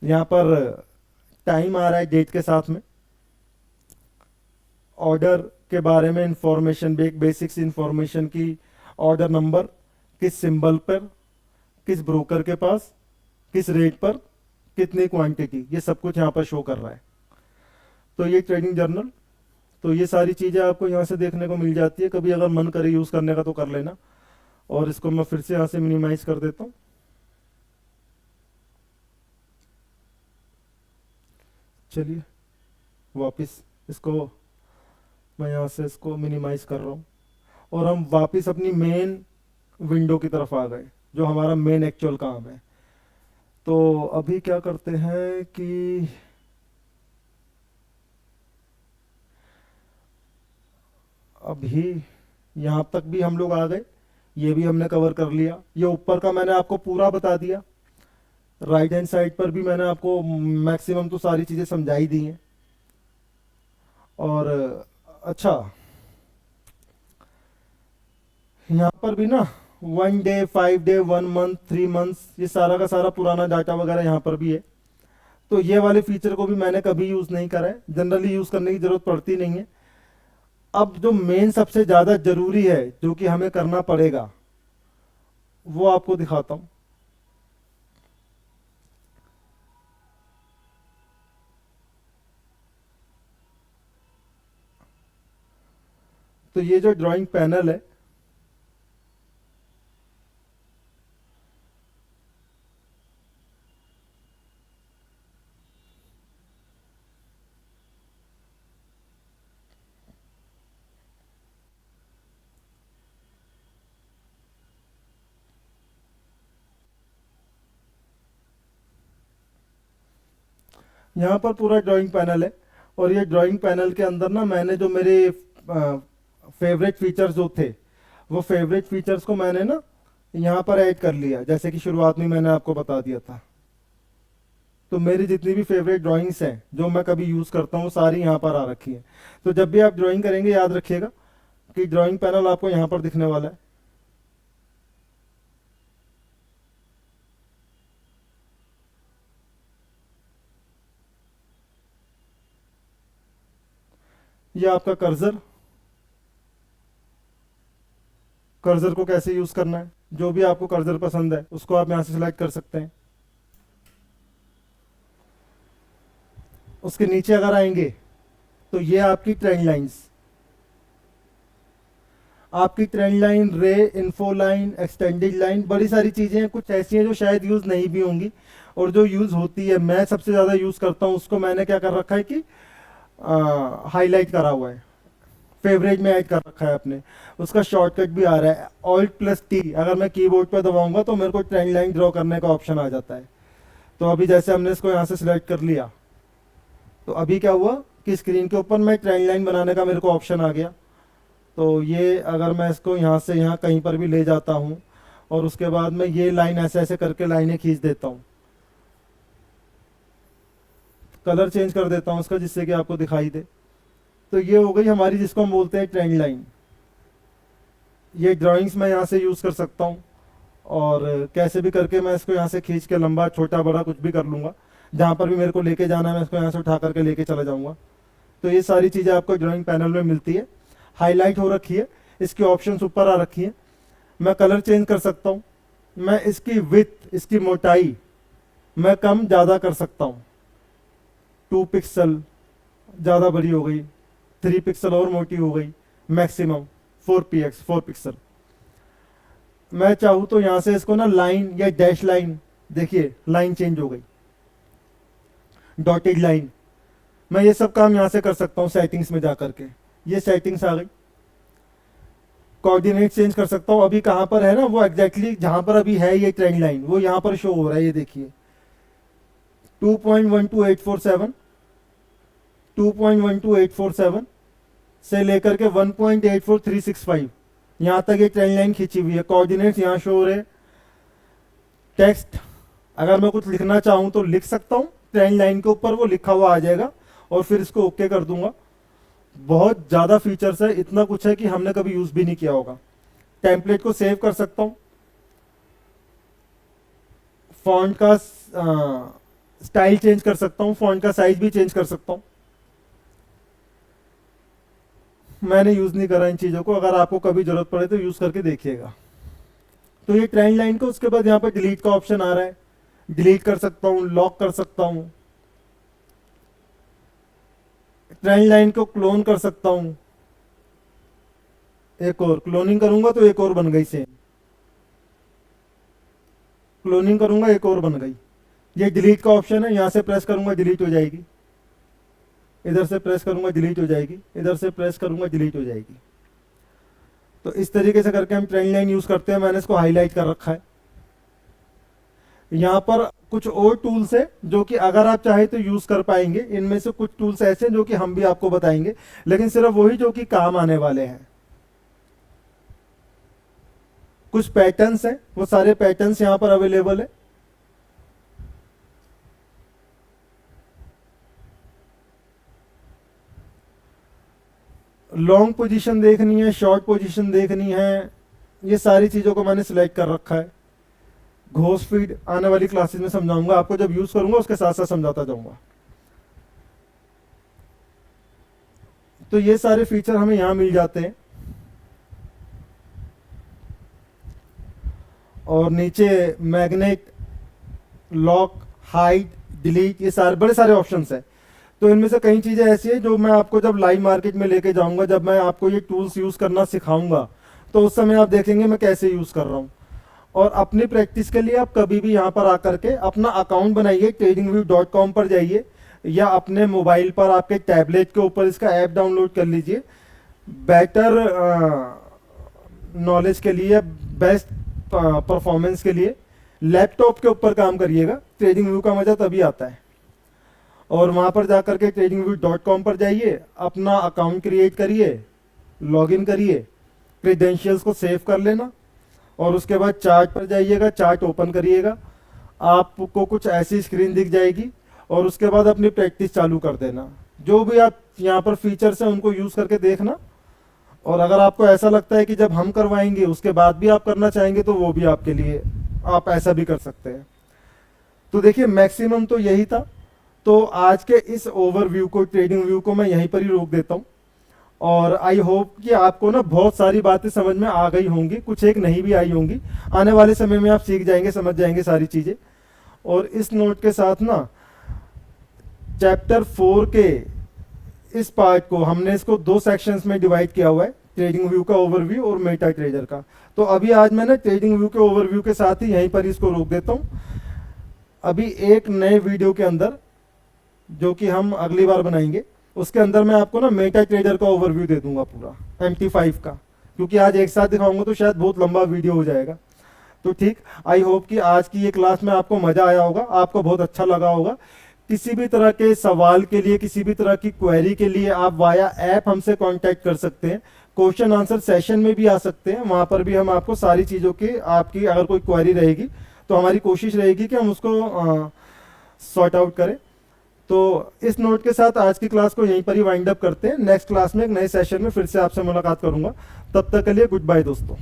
यहाँ पर टाइम आ रहा है डेट के साथ में। ऑर्डर के बारे में इंफॉर्मेशन, बेसिक्स इंफॉर्मेशन की, ऑर्डर नंबर, किस सिंबल पर, किस ब्रोकर के पास, किस रेट पर, कितनी क्वांटिटी, ये सब कुछ यहाँ पर शो कर रहा है। तो ये ट्रेडिंग जर्नल, तो ये सारी चीज़ें आपको यहाँ से देखने को मिल जाती है। कभी अगर मन करे यूज़ करने का तो कर लेना। और इसको मैं फिर से यहाँ से मिनिमाइज कर देता हूँ। चलिए वापस इसको मैं यहाँ से इसको मिनिमाइज कर रहा हूँ और हम वापस अपनी मेन विंडो की तरफ आ गए, जो हमारा मेन एक्चुअल काम है। तो अभी क्या करते हैं कि अभी यहाँ तक भी हम लोग आ गए, ये भी हमने कवर कर लिया। ये ऊपर का मैंने आपको पूरा बता दिया। राइट हैंड साइड पर भी मैंने आपको मैक्सिमम तो सारी चीज़ें समझाई दी हैं। और अच्छा, यहाँ पर भी ना 1 डे, 5 डे, 1 मंथ, 3 मंथ्स, ये सारा का सारा पुराना डाटा वगैरह यहाँ पर भी है। तो ये वाले फीचर को भी मैंने कभी यूज़ नहीं करा है, जनरली यूज़ करने की ज़रूरत पड़ती नहीं है। अब जो मेन सबसे ज़्यादा ज़रूरी है जो कि हमें करना पड़ेगा, वो आपको दिखाता हूँ। तो ये जो ड्राइंग पैनल है, यहाँ पर पूरा ड्राइंग पैनल है। और ये ड्राइंग पैनल के अंदर ना मैंने जो मेरे फेवरेट फीचर्स जो थे, वो फेवरेट फीचर्स को मैंने ना यहाँ पर ऐड कर लिया, जैसे कि शुरुआत में मैंने आपको बता दिया था। तो मेरी जितनी भी फेवरेट ड्राइंग्स हैं जो मैं कभी यूज़ करता हूँ, सारी यहाँ पर आ रखी हैं। तो जब भी आप ड्राइंग करेंगे याद रखिएगा कि ड्राइंग पैनल आपको यहाँ पर दिखने वाला है। ये आपका कर्सर, कर्सर को कैसे यूज़ करना है, जो भी आपको कर्सर पसंद है उसको आप यहाँ से सिलेक्ट कर सकते हैं। उसके नीचे अगर आएंगे तो ये आपकी ट्रेंड लाइंस, आपकी ट्रेंड लाइन, रे, इन्फो लाइन, एक्सटेंडेड लाइन, बड़ी सारी चीज़ें हैं। कुछ ऐसी हैं जो शायद यूज़ नहीं भी होंगी, और जो यूज़ होती है मैं सबसे ज़्यादा यूज़ करता हूँ, उसको मैंने क्या कर रखा है कि हाईलाइट करा हुआ है, फेवरेट में ऐड कर रखा है अपने। उसका शॉर्टकट भी आ रहा है, Alt+T। अगर मैं कीबोर्ड पर दबाऊंगा तो मेरे को ट्रेंड लाइन ड्रॉ करने का ऑप्शन आ जाता है। तो अभी जैसे हमने इसको यहाँ से सिलेक्ट कर लिया, तो अभी क्या हुआ कि स्क्रीन के ऊपर मैं ट्रेंड लाइन बनाने का मेरे को ऑप्शन आ गया। तो ये अगर मैं इसको यहाँ से यहाँ कहीं पर भी ले जाता हूँ और उसके बाद में ये लाइन ऐसे ऐसे करके लाइनें खींच देता हूँ। कलर चेंज कर देता हूँ उसका जिससे कि आपको दिखाई दे। तो ये हो गई हमारी जिसको हम बोलते हैं ट्रेंड लाइन। ये ड्राइंग्स मैं यहाँ से यूज़ कर सकता हूँ और कैसे भी करके मैं इसको यहाँ से खींच के लंबा छोटा बड़ा कुछ भी कर लूँगा। जहाँ पर भी मेरे को लेके जाना है मैं इसको यहाँ से उठा करके लेके चला जाऊँगा। तो ये सारी चीज़ें आपको ड्राइंग पैनल में मिलती है। हाईलाइट हो रखी है, इसकी ऑप्शंस ऊपर आ रखी है। मैं कलर चेंज कर सकता हूँ, मैं इसकी विड्थ, इसकी मोटाई मैं कम ज़्यादा कर सकता हूँ। 2 पिक्सल ज़्यादा बड़ी हो गई, 3 पिक्सल और मोटी हो गई, मैक्सिमम 4 पिक्सल। मैं चाहूँ तो यहाँ से इसको ना लाइन या डैश लाइन, देखिए लाइन चेंज हो गई, डॉटेड लाइन। मैं ये सब काम यहाँ से कर सकता हूँ सेटिंग्स में जा करके। ये सेटिंग्स आ गई। कोऑर्डिनेट चेंज कर सकता हूँ। अभी कहाँ पर है ना वो एग्जैक्टली जहाँ पर अभी है ये ट्रेंड लाइन वो यहाँ पर शो हो रहा है। ये देखिए 2.12847 2.12847 से लेकर के 1.84365 यहाँ तक ये ट्रेंड लाइन खींची हुई है। कोऑर्डिनेट्स यहाँ शो हो रहे। टेक्स्ट अगर मैं कुछ लिखना चाहूँ तो लिख सकता हूँ, ट्रेंड लाइन के ऊपर वो लिखा हुआ आ जाएगा और फिर इसको ओके कर दूंगा। बहुत ज़्यादा फीचर्स है, इतना कुछ है कि हमने कभी यूज़ भी नहीं किया होगा। टेम्पलेट को सेव कर सकता हूँ, फॉन्ट का स्टाइल चेंज कर सकता हूँ, फॉन्ट का साइज भी चेंज कर सकता हूँ। मैंने यूज़ नहीं करा इन चीज़ों को, अगर आपको कभी ज़रूरत पड़े तो यूज़ करके देखिएगा। तो ये ट्रेंड लाइन को, उसके बाद यहाँ पर डिलीट का ऑप्शन आ रहा है, डिलीट कर सकता हूँ, लॉक कर सकता हूँ, ट्रेंड लाइन को क्लोन कर सकता हूँ। एक और क्लोनिंग करूंगा तो एक और बन गई सेम, क्लोनिंग करूंगा एक और बन गई। ये डिलीट का ऑप्शन है, यहाँ से प्रेस करूंगा डिलीट हो जाएगी, इधर से प्रेस करूंगा डिलीट हो जाएगी, इधर से प्रेस करूंगा डिलीट हो जाएगी। तो इस तरीके से करके हम ट्रेंड लाइन यूज करते हैं। मैंने इसको हाईलाइट कर रखा है। यहाँ पर कुछ और टूल्स है जो कि अगर आप चाहे तो यूज कर पाएंगे। इनमें से कुछ टूल्स ऐसे हैं जो कि हम भी आपको बताएंगे, लेकिन सिर्फ वही जो कि काम आने वाले हैं। कुछ पैटर्न्स हैं, वो सारे पैटर्न्स यहाँ पर अवेलेबल है। लॉन्ग पोजीशन देखनी है, शॉर्ट पोजीशन देखनी है, ये सारी चीज़ों को मैंने सिलेक्ट कर रखा है। घोष फीड आने वाली क्लासेस में समझाऊंगा आपको, जब यूज करूंगा उसके साथ साथ समझाता जाऊंगा। तो ये सारे फीचर हमें यहां मिल जाते हैं। और नीचे मैग्नेट, लॉक, हाइड, डिलीट, ये सारे बड़े सारे ऑप्शंस हैं। तो इनमें से कई चीज़ें ऐसी हैं जो मैं आपको जब लाइव मार्केट में लेके जाऊंगा, जब मैं आपको ये टूल्स यूज़ करना सिखाऊंगा, तो उस समय आप देखेंगे मैं कैसे यूज़ कर रहा हूँ। और अपनी प्रैक्टिस के लिए आप कभी भी यहाँ पर आकर के अपना अकाउंट बनाइए, tradingview.com पर जाइए या अपने मोबाइल पर आपके टैबलेट के ऊपर इसका ऐप डाउनलोड कर लीजिए। बेटर नॉलेज के लिए, बेस्ट परफॉर्मेंस के लिए लैपटॉप के ऊपर काम करिएगा। ट्रेडिंग व्यू का मज़ा तभी आता है। और वहाँ पर जाकर के tradingview.com पर जाइए, अपना अकाउंट क्रिएट करिए, लॉगिन करिए, क्रेडेंशियल्स को सेव कर लेना और उसके बाद चार्ट पर जाइएगा, चार्ट ओपन करिएगा, आपको कुछ ऐसी स्क्रीन दिख जाएगी और उसके बाद अपनी प्रैक्टिस चालू कर देना। जो भी आप यहाँ पर फीचर्स हैं उनको यूज़ करके देखना। और अगर आपको ऐसा लगता है कि जब हम करवाएंगे उसके बाद भी आप करना चाहेंगे तो वो भी आपके लिए, आप ऐसा भी कर सकते हैं। तो देखिए मैक्सिमम तो यही था। तो आज के इस ओवरव्यू को, ट्रेडिंग व्यू को मैं यहीं पर ही रोक देता हूँ। और आई होप कि आपको ना बहुत सारी बातें समझ में आ गई होंगी, कुछ एक नहीं भी आई होंगी। आने वाले समय में आप सीख जाएंगे, समझ जाएंगे सारी चीज़ें। और इस नोट के साथ ना चैप्टर 4 के इस पार्ट को हमने इसको 2 सेक्शंस में डिवाइड किया हुआ है, ट्रेडिंग व्यू का ओवरव्यू और मेटा ट्रेडर का। तो अभी आज मैं ना ट्रेडिंग व्यू के ओवरव्यू के साथ ही यहीं पर इसको रोक देता हूँ। अभी एक नए वीडियो के अंदर जो कि हम अगली बार बनाएंगे, उसके अंदर मैं आपको ना मेटा ट्रेडर का ओवरव्यू दे दूंगा पूरा MT5 का, क्योंकि आज एक साथ दिखाऊंगा तो शायद बहुत लंबा वीडियो हो जाएगा। तो ठीक, आई होप कि आज की ये क्लास में आपको मज़ा आया होगा, आपको बहुत अच्छा लगा होगा। किसी भी तरह के सवाल के लिए, किसी भी तरह की क्वेरी के लिए आप वाया ऐप हमसे कांटेक्ट कर सकते हैं। क्वेश्चन आंसर सेशन में भी आ सकते हैं, वहाँ पर भी हम आपको सारी चीज़ों की, आपकी अगर कोई क्वेरी रहेगी तो हमारी कोशिश रहेगी कि हम उसको सॉर्ट आउट करें। तो इस नोट के साथ आज की क्लास को यहीं पर ही वाइंड अप करते हैं। नेक्स्ट क्लास में एक नए सेशन में फिर से आपसे मुलाकात करूंगा। तब तक के लिए गुड बाय दोस्तों।